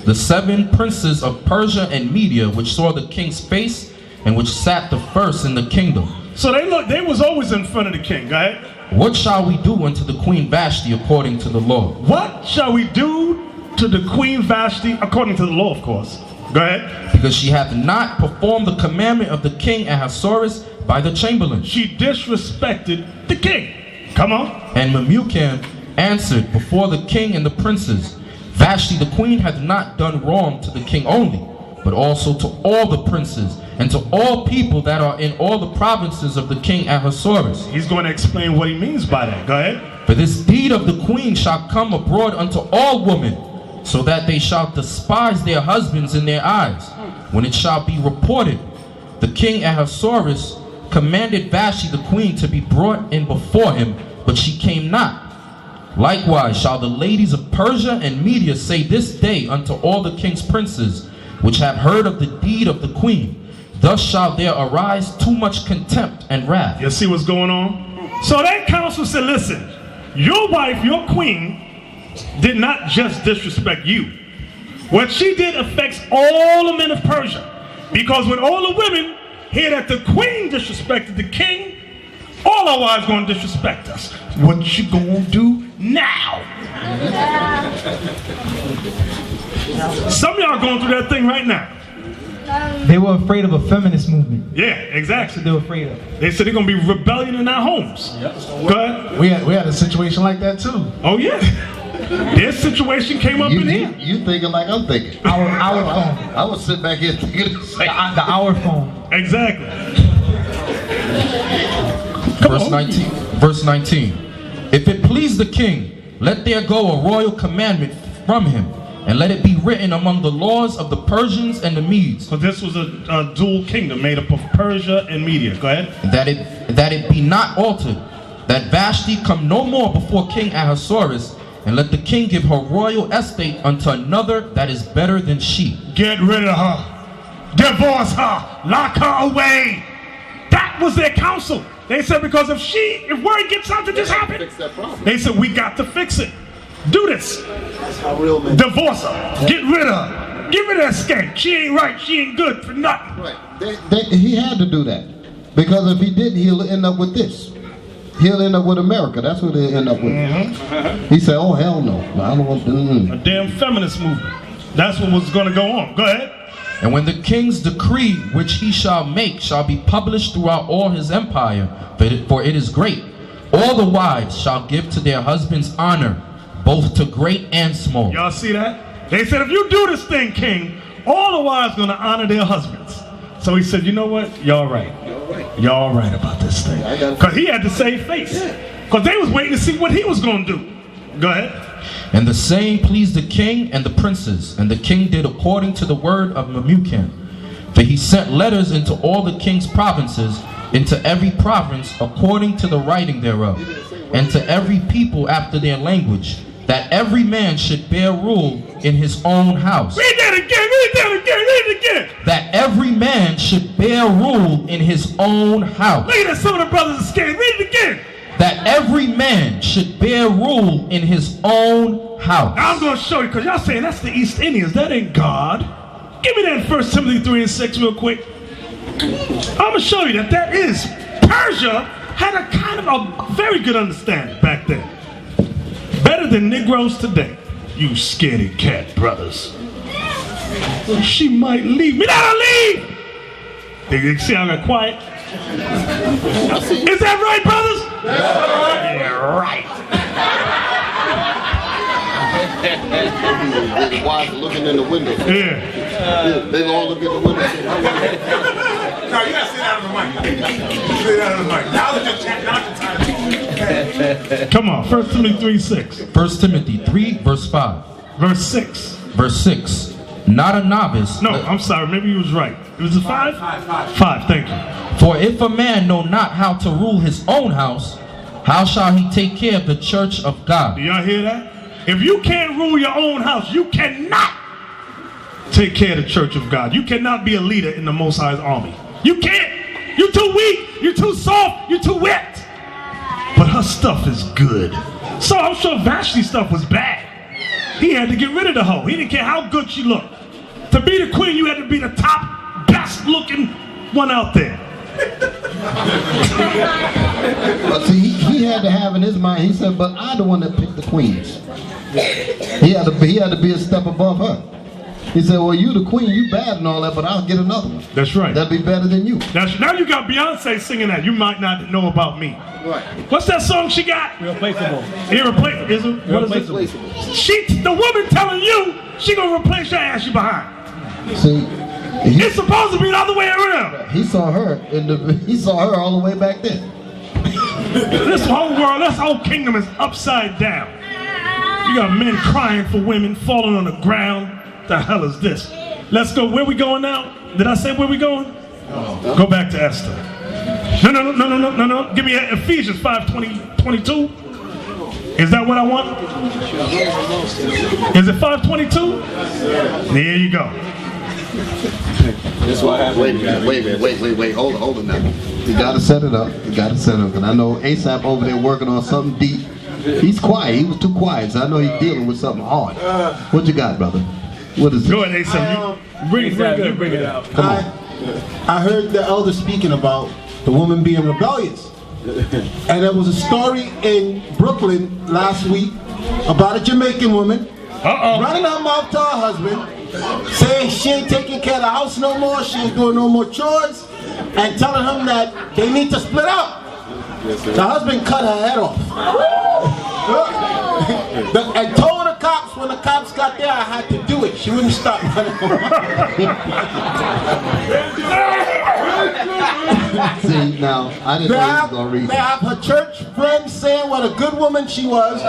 S1: the 7 princes of Persia and Media, which saw the king's face and which sat the first in the kingdom.
S2: So they was always in front of the king. Go ahead.
S1: What shall we do unto the queen Vashti according to the law?
S2: What shall we do to the queen Vashti according to the law, of course? Go ahead.
S1: Because she hath not performed the commandment of the king Ahasuerus by the chamberlain.
S2: She disrespected the king. Come on.
S1: And Memucan answered before the king and the princes, Vashti the queen hath not done wrong to the king only, but also to all the princes and to all people that are in all the provinces of the king Ahasuerus.
S2: He's going to explain what he means by that. Go ahead.
S1: For this deed of the queen shall come abroad unto all women, so that they shall despise their husbands in their eyes. When it shall be reported, the king Ahasuerus commanded Vashti the queen to be brought in before him, but she came not. Likewise shall the ladies of Persia and Media say this day unto all the king's princes, which have heard of the deed of the queen, thus shall there arise too much contempt and wrath.
S2: You see what's going on? So that council said, listen, your wife, your queen, did not just disrespect you. What she did affects all the men of Persia. Because when all the women hear that the queen disrespected the king, all our wives gonna disrespect us. What you gonna do now? Some of y'all going through that thing right now.
S4: They were afraid of a feminist movement.
S2: Yeah, exactly.
S4: They were afraid of.
S2: They said they're gonna be rebellion in our homes.
S3: Yep.
S2: Go ahead.
S3: We had a situation like that too.
S2: Oh yeah. Their situation came up in here.
S8: You thinking like I'm thinking.
S4: Our phone.
S8: I was sitting back here thinking the same.
S4: The our phone.
S2: Exactly.
S1: Verse 19. If it please the king, let there go a royal commandment from him, and let it be written among the laws of the Persians and the Medes.
S2: So this was a dual kingdom made up of Persia and Media. Go ahead.
S1: That it be not altered, that Vashti come no more before King Ahasuerus, and let the king give her royal estate unto another that is better than she.
S2: Get rid of her. Divorce her. Lock her away. That was their counsel. They said because if word gets out that this happened, they said we got to fix it. Do this.
S8: That's how real men.
S2: Divorce her. Get rid of her. Get rid of that skank. She ain't right. She ain't good for nothing.
S8: Right. He had to do that. Because if he didn't, he'll end up with this. He'll end up with America. That's what he'll end up with. He said, oh, hell no. I don't want to.
S2: A damn feminist movement. That's what was going to go on. Go ahead.
S1: And when the king's decree which he shall make shall be published throughout all his empire, for it is great, all the wives shall give to their husbands honor, both to great and small.
S2: Y'all see that? They said, if you do this thing, king, all the wives going to honor their husbands. So he said, you know what? Y'all right. Y'all right about this thing. Because he had to save face. Because they was waiting to see what he was going to do. Go ahead.
S1: And the saying pleased the king and the princes, and the king did according to the word of Memucan. For he sent letters into all the king's provinces, into every province according to the writing thereof, and to every people after their language, that every man should bear rule in his own house.
S2: Read that again, read that again, read it again.
S1: That every man should bear rule in his own house.
S2: Look at that, some of the brothers are scared. Read it again.
S1: That every man should bear rule in his own house.
S2: Now I'm going to show you, because y'all saying that's the East Indians. That ain't God. Give me that 1 Timothy 3:6 real quick. I'm going to show you that is. Persia had a kind of a very good understanding back then. Better than Negroes today. You scaredy cat brothers. She might leave me. Let her leave! You see how I got quiet? Is that right, brothers? Yeah, right.
S8: The wives looking in the window.
S2: Yeah.
S8: They all look in the window.
S10: No, you gotta sit down on the mic. Sit down on the mic. Now that you're chatting,
S2: Come on, 1 Timothy 3:6.
S1: 1 Timothy 3, verse 5.
S2: Verse 6.
S1: Verse 6. Not a novice.
S2: No, I'm sorry, maybe you was right. It was a 5? 5, thank you.
S1: For if a man know not how to rule his own house, how shall he take care of the church of God?
S2: Do y'all hear that? If you can't rule your own house, you cannot take care of the church of God. You cannot be a leader in the Most High's army. You can't. You're too weak. You're too soft. You're too wet. But her stuff is good. So I'm sure Vashti's stuff was bad. He had to get rid of the hoe. He didn't care how good she looked. To be the queen, you had to be the top, best looking one out there.
S8: But see, he had to have in his mind, he said, but I'm the one that picked the queens. He had to be a step above her. He said, well, you the queen, you bad and all that, but I'll get another one.
S2: That's right.
S8: That'd be better than you.
S2: Now you got Beyonce singing that. You might not know about me.
S8: Right.
S2: What's that song she got?
S9: Irreplaceable.
S2: Irreplaceable. The woman telling you she gonna replace your ass you behind.
S8: See,
S2: it's supposed to be the other way around.
S8: He saw her all the way back then.
S2: This whole world, this whole kingdom is upside down. You got men crying for women, falling on the ground. The hell is this? Let's go. Where we going now? Did I say where we going? Go back to Esther. No. Give me Ephesians 5:22. Is that what I want? Is it 5:22? There you go.
S8: This what happened. Wait. Hold it now. You gotta set it up. And I know ASAP over there working on something deep. He's quiet. He was too quiet, so I know he's dealing with something hard. What you got, brother? What is it?
S2: Go ahead, ASAP. Bring it out.
S8: Come on.
S13: I heard the elder speaking about the woman being rebellious. And there was a story in Brooklyn last week about a Jamaican woman running her mouth to her husband, saying she ain't taking care of the house no more, she ain't doing no more chores, and telling him that they need to split up. The husband cut her head off. And told the cops when the cops got there I had to do it. She wouldn't stop running.
S8: See, now, I didn't know he was going to read
S13: They have her church friends saying what a good woman she was.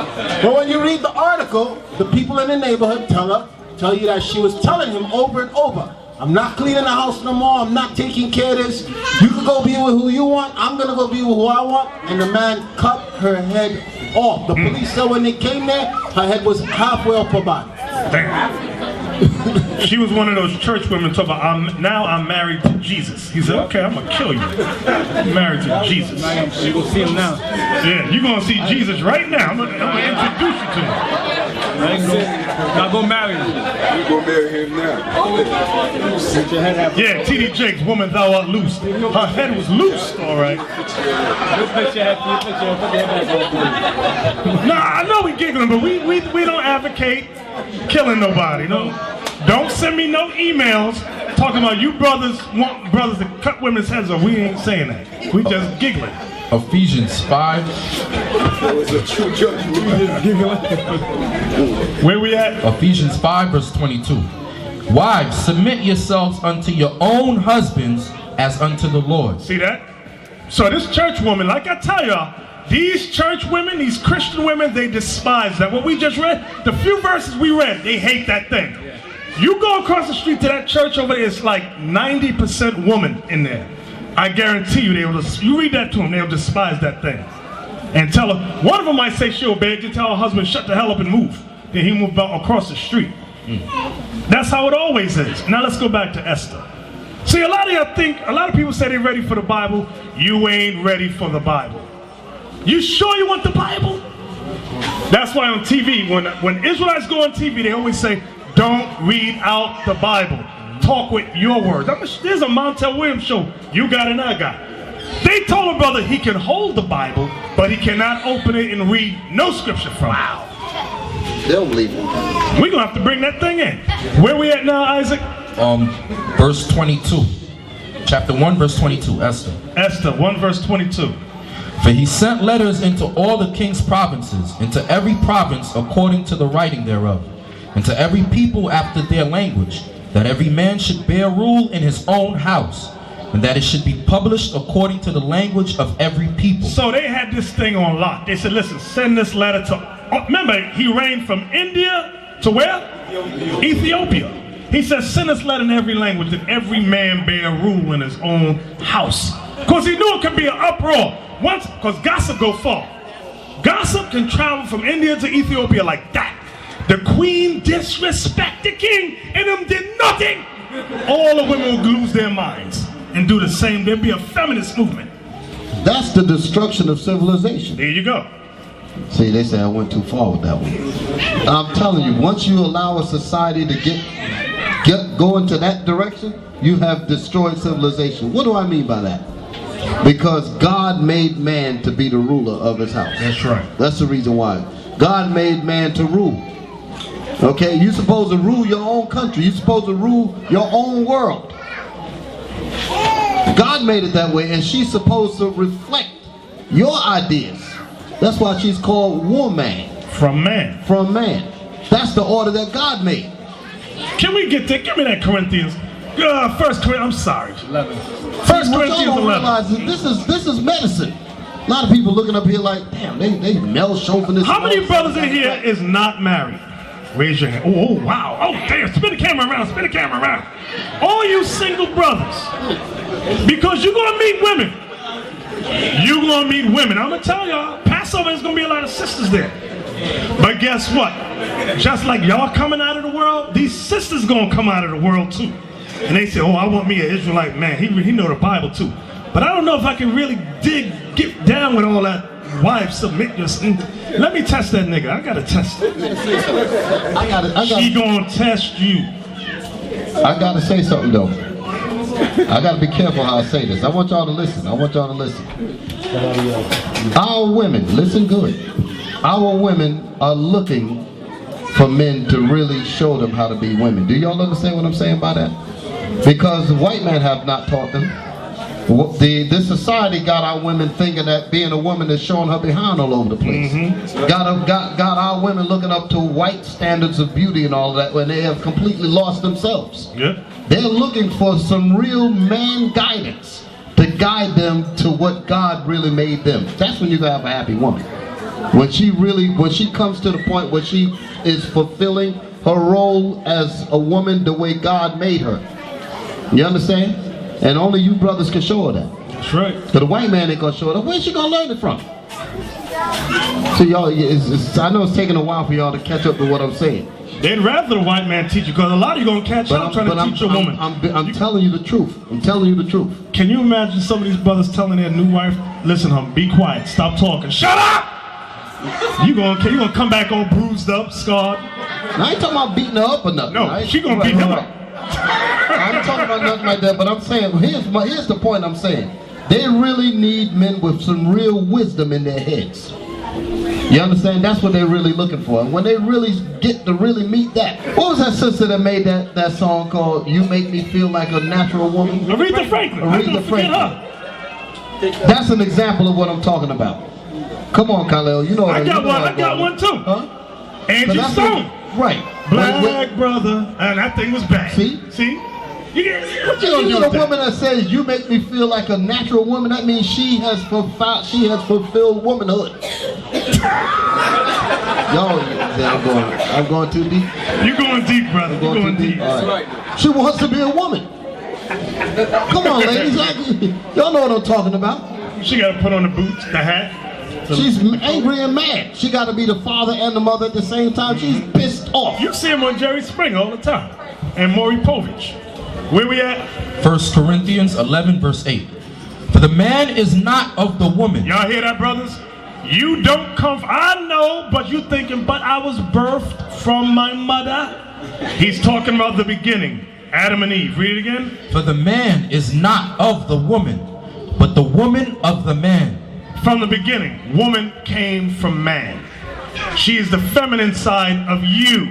S13: But when you read the article, the people in the neighborhood tell you that she was telling him over and over, I'm not cleaning the house no more, I'm not taking care of this. You can go be with who you want, I'm going to go be with who I want. And the man cut her head off. The police said when they came there, her head was halfway up her body.
S2: Damn. She was one of those church women talking about, now I'm married to Jesus. He said, okay, I'm going to kill you. I'm married to Jesus.
S9: You will see him now.
S2: Yeah, you're going to see Jesus right now. I'm going to introduce you to him.
S9: Now go marry him.
S10: You go marry him now.
S2: Yeah, T.D. Jakes, woman thou art loose. Her head was loose, all right. Nah, I know we giggling, but we don't advocate killing nobody. No, don't send me no emails talking about you brothers want brothers to cut women's heads off. We ain't saying that. We just giggling.
S1: Ephesians 5.
S10: That was a true judgment. We just giggling.
S2: Where we at?
S1: Ephesians 5 verse 22. Wives, submit yourselves unto your own husbands as unto the Lord.
S2: See that? So this church woman, like I tell y'all, these church women, these Christian women, they despise that. What we just read, the few verses we read, they hate that thing. You go across the street to that church over there, it's like 90% woman in there. I guarantee you, you read that to them, they'll despise that thing. And tell her, one of them might say she'll beg to tell her husband, shut the hell up and move. Then he moved out across the street. That's how it always is. Now let's go back to Esther. See, a lot of people say they're ready for the Bible. You ain't ready for the Bible. You sure you want the Bible? That's why on TV, when Israelites go on TV, they always say, don't read out the Bible. Talk with your words. There's a Montel Williams show, You Got and I Got. They told a brother he can hold the Bible, but he cannot open it and read no scripture from it.
S8: They'll believe it.
S2: We're going to have to bring that thing in. Where we at now, Isaac?
S1: Verse 22. Chapter 1, verse 22, Esther.
S2: Esther 1, verse 22.
S1: For he sent letters into all the king's provinces, into every province according to the writing thereof, and to every people after their language, that every man should bear rule in his own house, and that it should be published according to the language of every people.
S2: So they had this thing on lock. They said, listen, send this letter to... remember, he reigned from India to where? Ethiopia. He says, send this letter in every language, that every man bear rule in his own house. Because he knew it could be an uproar. Once, because gossip go far. Gossip can travel from India to Ethiopia like that. The queen disrespect the king, and them did nothing. All the women would lose their minds and do the same. There'd be a feminist movement.
S8: That's the destruction of civilization.
S2: There you go.
S8: See, they say I went too far with that one. I'm telling you, once you allow a society to go into that direction, you have destroyed civilization. What do I mean by that? Because God made man to be the ruler of his house.
S2: That's right.
S8: That's the reason why. God made man to rule. Okay, you're supposed to rule your own country. You're supposed to rule your own world. God made it that way, and she's supposed to reflect your ideas. That's why she's called woman.
S2: From man.
S8: From man. That's the order that God made.
S2: Can we get that? Give me that Corinthians. First Corinthians, I'm sorry. 11. First Corinthians 11.
S8: This is medicine. A lot of people looking up here like, damn, they male chauvinist.
S2: How many brothers in here is not married? Raise your hand. Oh, wow. Oh, damn. Spin the camera around. Spin the camera around. All you single brothers. Because you're going to meet women. You're going to meet women. I'm going to tell y'all, Passover is going to be a lot of sisters there. But guess what? Just like y'all coming out of the world, these sisters going to come out of the world too. And they say, oh, I want me an Israelite man. He know the Bible too. But I don't know if I can really get down with all that wife submit yourself. Let me test that nigga. I gotta test it. She gonna test you.
S8: I gotta say something though. I gotta be careful how I say this. I want y'all to listen. Our women, listen good. Our women are looking for men to really show them how to be women. Do y'all understand what I'm saying by that? Because the white men have not taught them. This society got our women thinking that being a woman is showing her behind all over the place. Got our women looking up to white standards of beauty and all of that when they have completely lost themselves.
S2: Yeah.
S8: They're looking for some real man guidance to guide them to what God really made them. That's when you have a happy woman. When she comes to the point where she is fulfilling her role as a woman the way God made her. You understand? And only you brothers can show her that.
S2: That's right.
S8: Because the white man ain't gonna show her that. Where's she gonna learn it from? So y'all, I know it's taking a while for y'all to catch up to what I'm saying.
S2: They'd rather the white man teach you, because a lot of you gonna catch up trying to teach a woman.
S8: I'm telling you the truth. I'm telling you the truth.
S2: Can you imagine some of these brothers telling their new wife, listen, hum, be quiet, stop talking, shut up! You gonna come back all bruised up, scarred.
S8: Now, I ain't talking about beating her up or nothing.
S2: No, she gonna beat him up.
S8: I'm talking about nothing like that, but I'm saying, here's the point I'm saying. They really need men with some real wisdom in their heads. You understand? That's what they're really looking for. And when they really get to really meet that. What was that sister that made that song called You Make Me Feel Like a Natural Woman?
S2: Aretha Franklin.
S8: Aretha Franklin. That's an example of what I'm talking about. Come on, Khalil. You know
S2: I got one too.
S8: Huh?
S2: Angie Stone.
S8: Right.
S2: Black brother. And that thing was bad.
S8: See?
S2: What you
S8: You
S2: gonna do
S8: know,
S2: with
S8: the
S2: that?
S8: woman that says you make me feel like a natural woman, that means she has fulfilled womanhood. Y'all, I'm going too deep.
S2: You're going deep, brother. You're going deep.
S8: All right. She wants to be a woman. Come on, ladies. Y'all know what I'm talking about.
S2: She got to put on the boots, the hat.
S8: She's angry and mad. She got to be the father and the mother at the same time. She's pissed off.
S2: You see him on Jerry Springer all the time. And Maury Povich. Where we at?
S1: 1 Corinthians 11 verse 8. For the man is not of the woman.
S2: Y'all hear that, brothers? You don't come from, I know, but you thinking, but I was birthed from my mother. He's talking about the beginning. Adam and Eve. Read it again.
S1: For the man is not of the woman, but the woman of the man.
S2: From the beginning, woman came from man. She is the feminine side of you.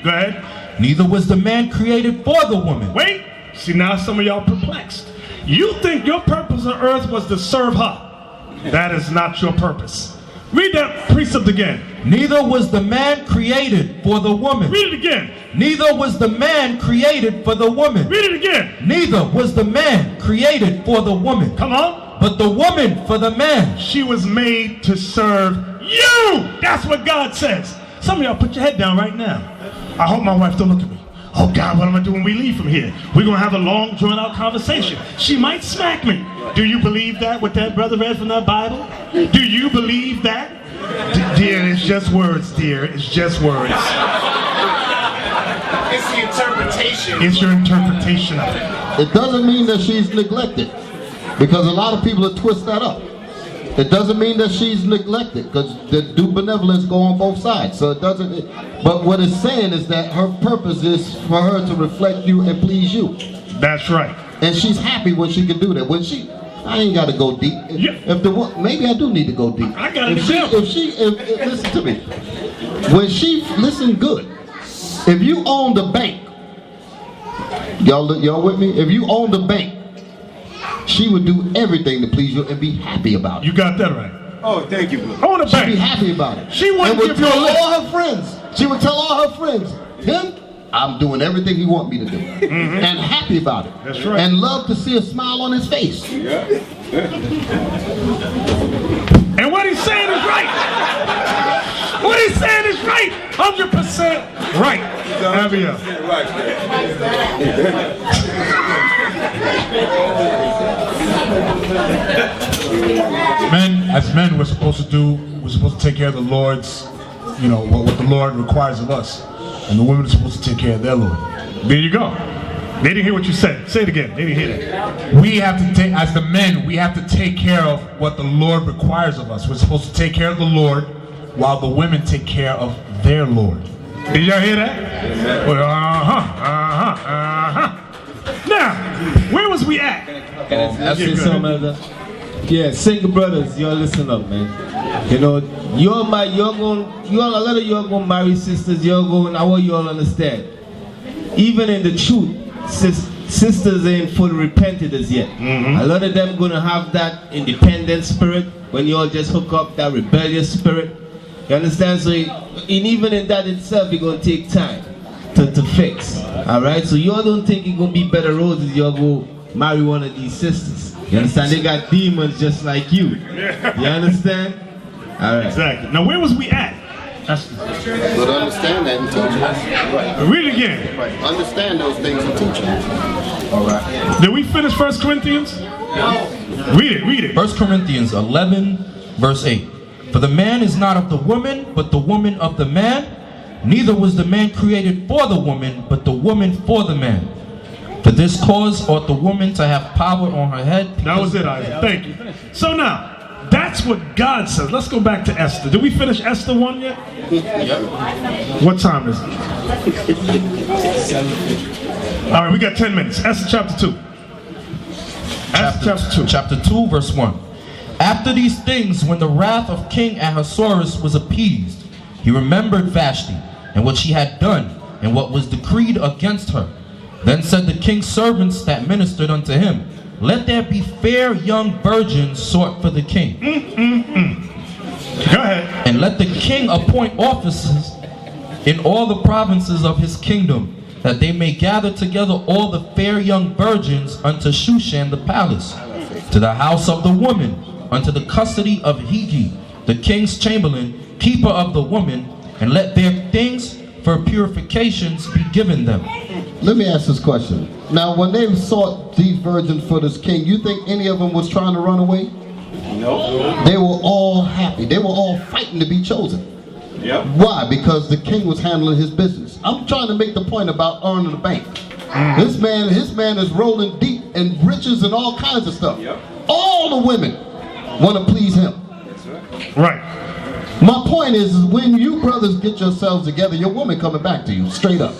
S2: Go ahead.
S1: Neither was the man created for the woman.
S2: Wait. See, now some of y'all perplexed. You think your purpose on earth was to serve her. That is not your purpose. Read that precept again.
S1: Neither was the man created for the woman.
S2: Read it again.
S1: Neither was the man created for the woman.
S2: Read it again.
S1: Neither was the man created for the woman.
S2: Come on.
S1: But the woman for the man.
S2: She was made to serve you. That's what God says. Some of y'all put your head down right now. I hope my wife don't look at me. Oh God, what am I doing when we leave from here? We're going to have a long, drawn-out conversation. She might smack me. Do you believe that, what that brother read from that Bible? Do you believe that? Dear, it's just words, dear. It's just words.
S17: It's the interpretation.
S2: It's your interpretation of it.
S8: It doesn't mean that she's neglected, because a lot of people have twisted that up. It doesn't mean that she's neglected, because the due benevolence go on both sides. So it doesn't. But what it's saying is that her purpose is for her to reflect you and please you.
S2: That's right.
S8: And she's happy when she can do that. When she, I ain't got to go deep. If the maybe I do need to go deep.
S2: I got to
S8: if listen to me. When she listen good. If you own the bank, y'all with me? If you own the bank, she would do everything to please you and be happy about it.
S2: You got that right.
S17: Oh, thank you, brother.
S2: Hold it back.
S8: She'd be happy about it.
S2: She wouldn't
S8: and would
S2: give you a
S8: tell
S2: lift.
S8: all her friends. She would tell all her friends, him, I'm doing everything he want me to do. And happy about it.
S2: That's right.
S8: And love to see a smile on his face.
S17: Yeah.
S2: And what he's saying is right. What he's saying is right. 100% right. Have you?
S6: Men, we're supposed to take care of the Lord's, what the Lord requires of us. And the women are supposed to take care of their Lord.
S2: There you go. They didn't hear what you said. Say it again. They didn't hear that.
S6: We have to take, as the men, we have to take care of what the Lord requires of us. We're supposed to take care of the Lord while the women take care of their Lord.
S2: Did y'all hear that? Well, Now, where was we at?
S18: I say something, Elder? Yeah, single brothers, y'all listen up, man. You know, a lot of y'all gonna marry sisters. I want y'all understand. Even in the truth, sisters ain't fully repented as yet. A lot of them gonna have that independent spirit when y'all just hook up, that rebellious spirit. You understand? So, even in that itself, it's gonna take time to fix. All right. So y'all don't think it's gonna be better roads if y'all go marry one of these sisters. You understand? They got demons just like you. You understand? All right.
S2: Exactly. Now, where was we at?
S8: But understand that and teach it.
S2: Read it again.
S8: Understand those things and teach it. All right.
S2: Did we finish 1 Corinthians? Read it.
S1: 1 Corinthians 11, verse 8. For the man is not of the woman, but the woman of the man. Neither was the man created for the woman, but the woman for the man. For this cause ought the woman to have power on her head.
S2: That was it, Isaac. Thank you. So now, that's what God says. Let's go back to Esther. Did we finish Esther 1 yet?
S1: Yep.
S2: What time is it? All right, we got 10 minutes. Esther chapter 2.
S1: Chapter 2, verse 1. After these things, when the wrath of King Ahasuerus was appeased, he remembered Vashti, and what she had done, and what was decreed against her. Then said the king's servants that ministered unto him, let there be fair young virgins sought for the king.
S2: Go ahead.
S1: And let the king appoint officers in all the provinces of his kingdom, that they may gather together all the fair young virgins unto Shushan the palace, to the house of the woman, unto the custody of Hegi, the king's chamberlain, keeper of the woman, and let their things for purifications be given them.
S8: Let me ask this question. Now, when they sought these virgins for this king, you think any of them was trying to run away?
S17: No.
S8: They were all happy. They were all fighting to be chosen.
S17: Yep.
S8: Why? Because the king was handling his business. I'm trying to make the point about earning the bank. His man is rolling deep in riches and all kinds of stuff.
S17: Yep.
S8: All the women want to please him.
S2: Right.
S8: My point is when you brothers get yourselves together, your woman coming back to you, straight up.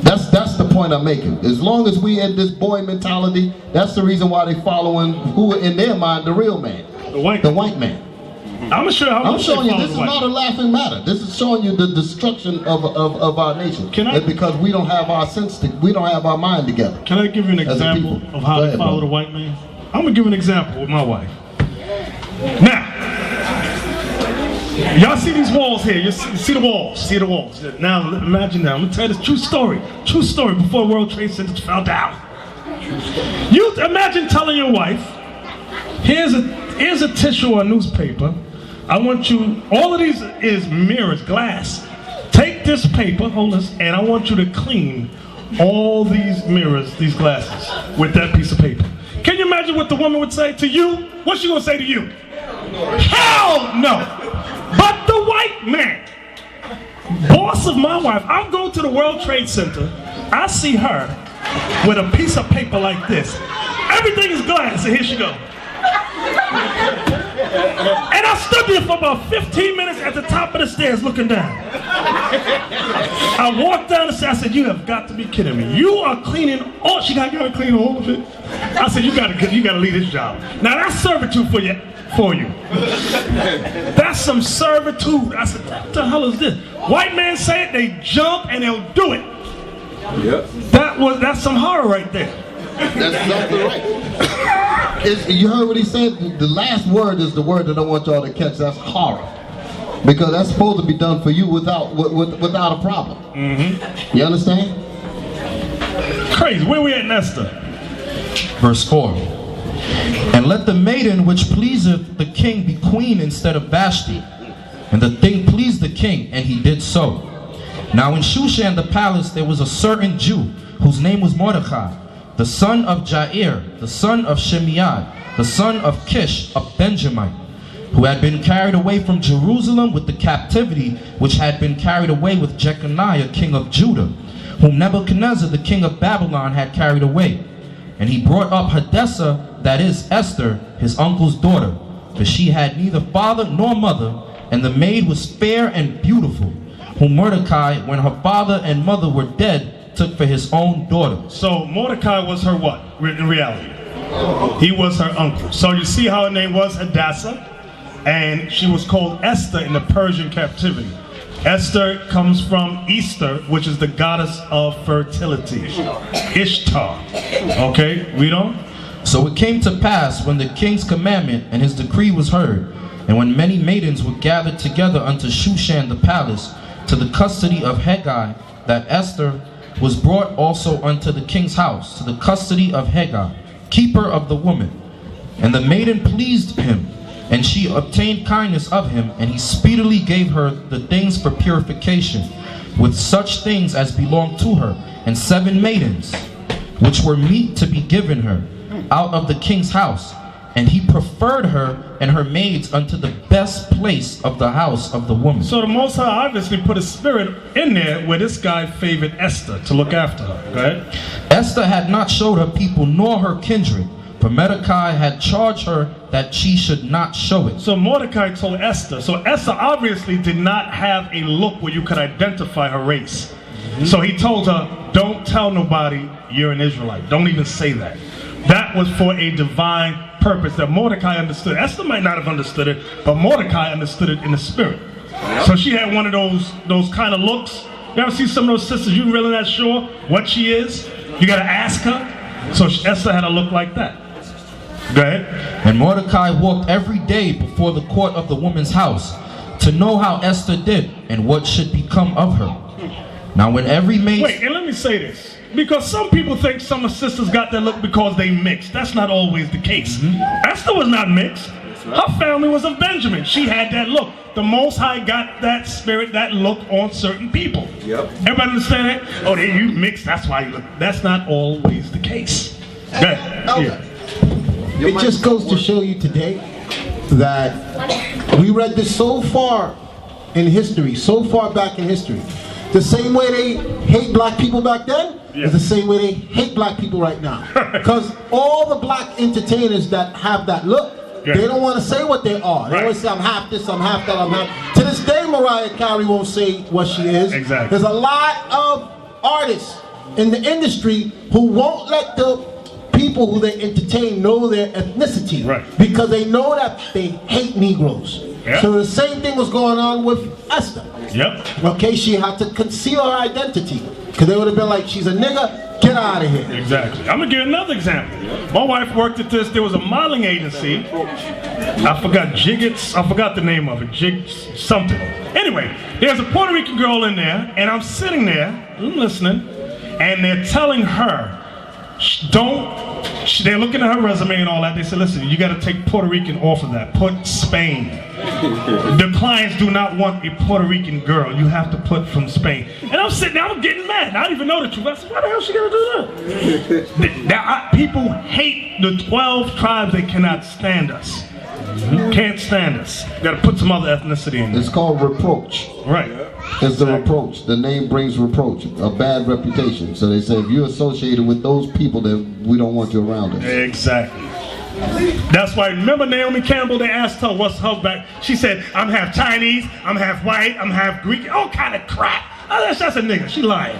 S8: That's the point I'm making. As long as we had this boy mentality, that's the reason why they following who in their mind the real man, the white man.
S2: I'm
S8: showing you this is not a laughing matter. This is showing you the destruction of our nation. It's because we don't have our we don't have our mind together.
S2: Can I give you an example of how they follow the white man? I'm gonna give an example with my wife. Now, y'all see these walls here? You see the walls? See the walls? Now, imagine now. I'm gonna tell you this true story before World Trade Center fell down. You imagine telling your wife, here's a tissue or a newspaper. I want you, all of these is mirrors, glass. Take this paper, hold this, and I want you to clean all these mirrors, these glasses, with that piece of paper. Can you imagine what the woman would say to you? What's she gonna say to you? Hell no! But the white man, boss of my wife, I'll go to the World Trade Center, I see her with a piece of paper like this. Everything is glass, and here she goes. And I stood there for about 15 minutes at the top of the stairs looking down. I walked down the stairs, I said, you have got to be kidding me. You are cleaning all, she got to clean all of it. I said, you gotta leave this job. Now that's servitude for you. That's some servitude. I said, what the hell is this? White man say it, they jump and they'll do it.
S17: Yep.
S8: That's some horror right there. That's exactly right. You heard what he said? The last word is the word that I want y'all to catch. That's horror. Because that's supposed to be done for you without a problem. Mm-hmm. You understand?
S2: Crazy. Where we at in Esther?
S1: Verse 4. And let the maiden which pleaseth the king be queen instead of Vashti. And the thing pleased the king, and he did so. Now in Shushan the palace there was a certain Jew, whose name was Mordecai, the son of Jair, the son of Shimei, the son of Kish, a Benjamite, who had been carried away from Jerusalem with the captivity which had been carried away with Jeconiah king of Judah, whom Nebuchadnezzar the king of Babylon had carried away. And he brought up Hadassah, that is Esther, his uncle's daughter, for she had neither father nor mother, and the maid was fair and beautiful, whom Mordecai, when her father and mother were dead, took for his own daughter.
S2: So Mordecai was her what, in reality? He was her uncle. So you see how her name was Hadassah? And she was called Esther in the Persian captivity. Esther comes from Easter, which is the goddess of fertility. Ishtar. Okay, read on.
S1: So it came to pass, when the king's commandment and his decree was heard, and when many maidens were gathered together unto Shushan the palace, to the custody of Hegai, that Esther was brought also unto the king's house, to the custody of Hegai, keeper of the woman. And the maiden pleased him, and she obtained kindness of him, and he speedily gave her the things for purification, with such things as belonged to her, and 7 maidens, which were meet to be given her, out of the king's house. And he preferred her and her maids unto the best place of the house of the woman.
S2: So the Most High obviously put a spirit in there where this guy favored Esther to look after her, right?
S1: Esther had not showed her people nor her kindred, for Mordecai had charged her that she should not show it.
S2: So Mordecai told Esther. So Esther obviously did not have a look where you could identify her race. Mm-hmm. So he told her, don't tell nobody you're an Israelite. Don't even say that. That was for a divine purpose that Mordecai understood. Esther might not have understood it, but Mordecai understood it in the spirit. Yep. So she had one of those kind of looks. You ever see some of those sisters, you're really not sure what she is? You got to ask her. So Esther had a look like that. Go ahead.
S1: And Mordecai walked every day before the court of the woman's house to know how Esther did and what should become of her. Now when every maid...
S2: Wait, and let me say this. Because some people think some of sisters got that look because they mixed. That's not always the case. Esther was not mixed. Her family was of Benjamin. She had that look. The Most High got that spirit, that look on certain people.
S17: Yep.
S2: Everybody understand that? Oh, you mixed, that's why you look. That's not always the case. Go ahead. Yeah.
S13: It just goes to show you today that we read this so far in history, so far back in history. The same way they hate black people back then is the same way they hate black people right now. Because all the black entertainers that have that look, they don't want to say what they are. They always say, I'm half this, I'm half that, I'm half... To this day, Mariah Carey won't say what she is.
S2: Exactly.
S13: There's a lot of artists in the industry who won't let the people who they entertain know their ethnicity. Because they know that they hate Negroes. So the same thing was going on with Esther. Okay, she had to conceal her identity. Because they would have been like, she's a nigga, get out of here.
S2: Exactly. I'm going to give you another example. My wife worked at this. There was a modeling agency. I forgot Jiggets. I forgot the name of it. Jig something. Anyway, there's a Puerto Rican girl in there, and I'm sitting there, I'm listening, and they're telling her, they're looking at her resume and all that. They said, listen, you got to take Puerto Rican off of that. Put Spain. The clients do not want a Puerto Rican girl. You have to put from Spain. And I'm sitting there, I'm getting mad. I don't even know the truth. I said, why the hell is she going to do that? People hate the 12 tribes. They cannot stand us. Can't stand us. Got to put some other ethnicity in there.
S8: It's called reproach.
S2: Right.
S8: It's the reproach. The name brings reproach, a bad reputation. So they say if you're associated with those people, then we don't want you around us.
S2: Exactly. That's why, remember Naomi Campbell, they asked her what's her back. She said, I'm half Chinese, I'm half white, I'm half Greek, all kind of crap. Oh, that's a nigga, she lying.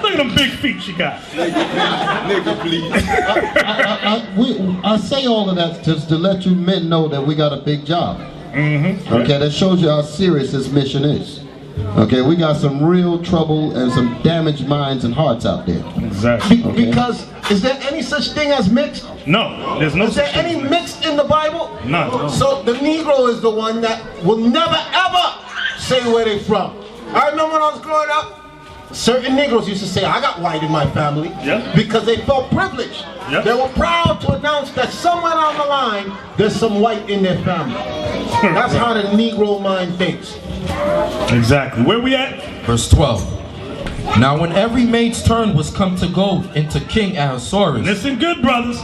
S2: Look at them big feet she got.
S8: Nigga, please. I say all of that just to let you men know that we got a big job. Okay, that shows you how serious this mission is. Okay, we got some real trouble and some damaged minds and hearts out there.
S2: Exactly.
S13: Because, is there any such thing as mixed?
S2: No, there's no.
S13: Is there any mixed in the Bible?
S2: None.
S13: So the Negro is the one that will never ever say where they're from. I remember when I was growing up, certain Negroes used to say, I got white in my family, because they felt privileged. They were proud to announce that somewhere down the line, there's some white in their family. That's how the Negro mind thinks.
S2: Exactly. Where we at?
S1: Verse 12. Now when every maid's turn was come to go into King Ahasuerus.
S2: Listen good, brothers.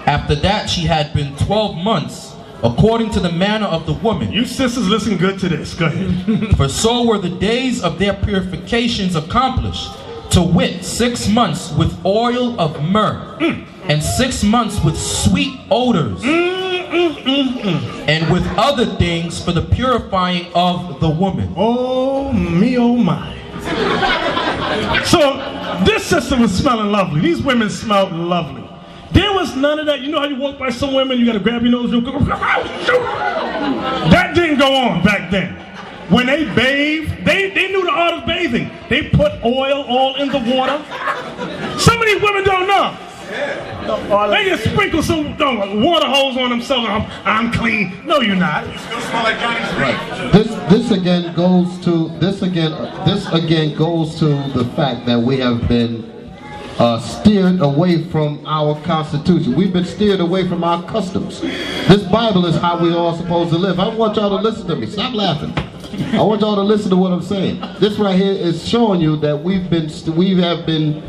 S1: After that she had been 12 months, according to the manner of the woman.
S2: You sisters listen good to this. Go ahead.
S1: For so were the days of their purifications accomplished, to wit, 6 months with oil of myrrh, and 6 months with sweet odors, and with other things for the purifying of the woman.
S2: Oh me, oh my. So this sister was smelling lovely. These women smelled lovely. There was none of that. You know how you walk by some women, you got to grab your nose real quick. That didn't go on back then. When they bathed, they knew the art of bathing. They put oil all in the water. Some of these women don't know. They just sprinkle some water hose on themselves. I'm clean. No, you're not.
S8: This again goes to the fact that we have been steered away from our Constitution. We've been steered away from our customs. This Bible is how we all supposed to live. I want y'all to listen to me. Stop laughing. I want y'all to listen to what I'm saying. This right here is showing you that we have been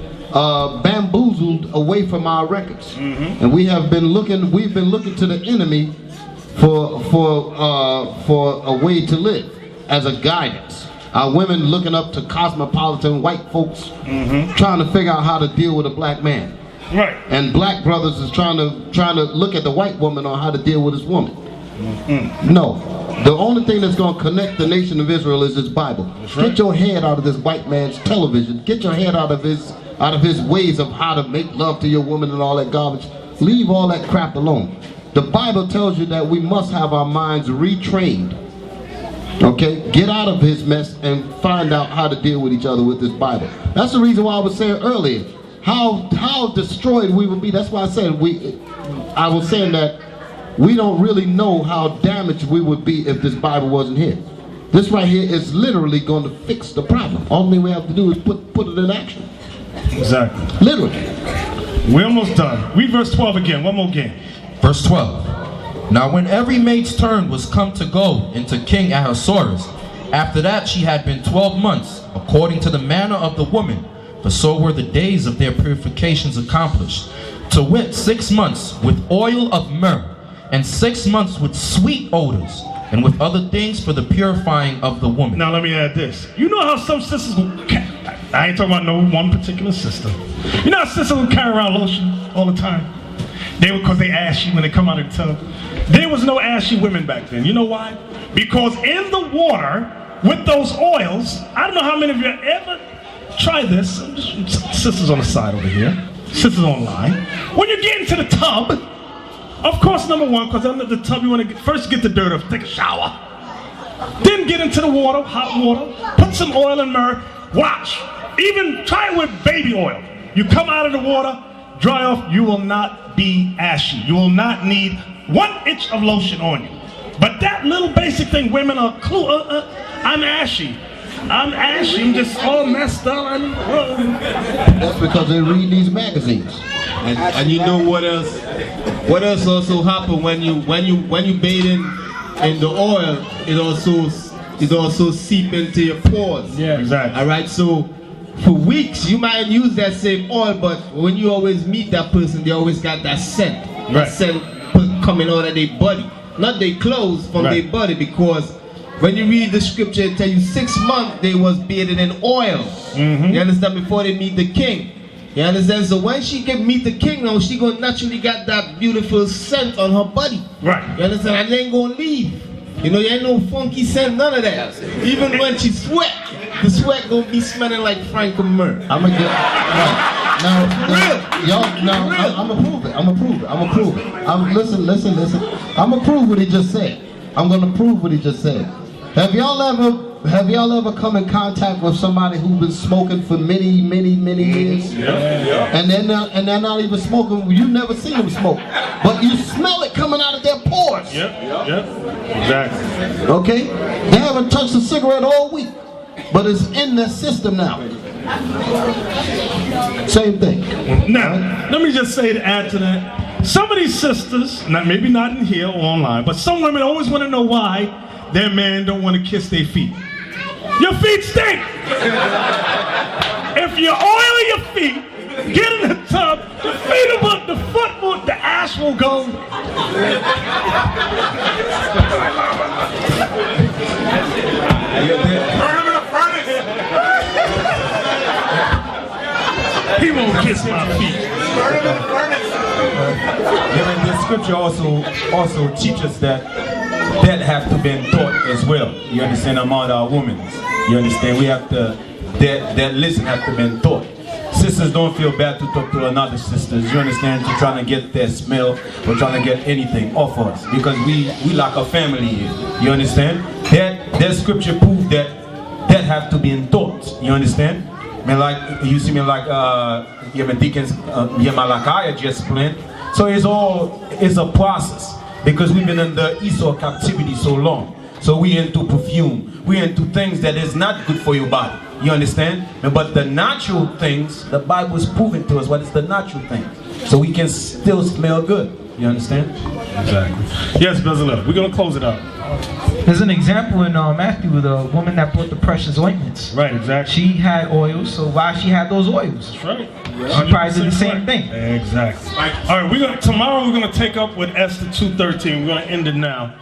S8: bamboozled away from our records, and we've been looking to the enemy for a way to live as a guidance. Our women looking up to cosmopolitan white folks, trying to figure out how to deal with a black man.
S2: Right.
S8: And black brothers is trying to look at the white woman on how to deal with this woman. No. The only thing that's going to connect the nation of Israel is this Bible. Get your head out of this white man's television. Get your head out of his ways of how to make love to your woman and all that garbage. Leave all that crap alone. The Bible tells you that we must have our minds retrained. Okay? Get out of his mess and find out how to deal with each other with this Bible. That's the reason why I was saying earlier how destroyed we would be. That's why I said I was saying that we don't really know how damaged we would be if this Bible wasn't here. This right here is literally going to fix the problem. All thing we have to do is put it in action.
S2: Exactly.
S8: Literally.
S2: We're almost done. Read verse 12 again. One more again.
S1: Verse 12. Now when every maid's turn was come to go into King Ahasuerus, after that she had been 12 months, according to the manner of the woman, for so were the days of their purifications accomplished, to wit 6 months with oil of myrrh, and 6 months with sweet odors, and with other things for the purifying of the woman.
S2: Now let me add this. You know how some sisters will, I ain't talking about no one particular sister. You know how sisters will carry around lotion all the time? Because they ashy when they come out of the tub. There was no ashy women back then. You know why? Because in the water, with those oils, I don't know how many of you ever try this. Sisters on the side over here. Sisters online. When you get into the tub, of course, number one, because under the tub you want to first get the dirt off, take a shower. Then get into the water, hot water, put some oil and myrrh, watch. Even try it with baby oil. You come out of the water, dry off, you will not be ashy. You will not need 1 inch of lotion on you. But that little basic thing, women are I'm ashy. I'm ashy, I'm just all messed up.
S8: That's because they read these magazines.
S18: And you know what else? What else also happen when you bathe in the oil? It also seep into your pores.
S2: Yeah, exactly.
S18: All right, so for weeks you might use that same oil, but when you always meet that person, they always got that scent. That
S2: Right.
S18: scent coming out of their body, not their clothes, from
S2: Right.
S18: their body. Because when you read the scripture, it tell you 6 months they was bathed in oil. You understand? Before they meet the king. You understand? So when she can meet the king now, she gonna naturally got that beautiful scent on her body.
S2: Right.
S18: You understand? And they ain't gonna leave. You know, there ain't no funky scent, none of that. Even when she sweat, the sweat gonna be smelling like Frank and Myrrh.
S8: I'm gonna get I'm gonna prove it. I'm gonna prove it. Listen. I'm gonna prove what he just said. I'm gonna prove what he just said. Have y'all ever come in contact with somebody who's been smoking for many years?
S2: Yeah.
S8: And they're not even smoking. You never seen them smoke, but you smell it coming out of their pores.
S2: Yep. Exactly.
S8: Okay? They haven't touched a cigarette all week, but it's in their system now. Same thing.
S2: Now, let me just say to add to that, some of these sisters, maybe not in here or online, but some women always want to know why their man don't want to kiss their feet. Your feet stink! If you oil your feet, get in the tub, the feet will, the foot will, the ash will go. He won't kiss my feet.
S22: Yeah, the scripture also teaches that have to be taught as well. You understand, among our women. You understand, we have to that listen have to be taught. Sisters don't feel bad to talk to another sisters. You understand, to trying to get their smell or trying to get anything off us, because we like a family here. You understand? That scripture proves that have to be taught. You understand? I mean, like you see me like Deacons Malachi just explained. So it's a process, because we've been in the Esau captivity so long. So we into perfume, we into things that is not good for your body. You understand? But the natural things, the Bible is proving to us what is the natural things, so we can still smell good. You understand?
S2: Exactly. Yes, Bezalel, we're gonna close it out.
S4: There's an example in Matthew with a woman that bought the precious ointments.
S2: Right, exactly.
S4: She had oils, so why she had those oils?
S2: That's right.
S4: She probably did the same thing.
S2: Exactly. All right, tomorrow we're gonna take up with Esther 2:13. We're gonna end it now.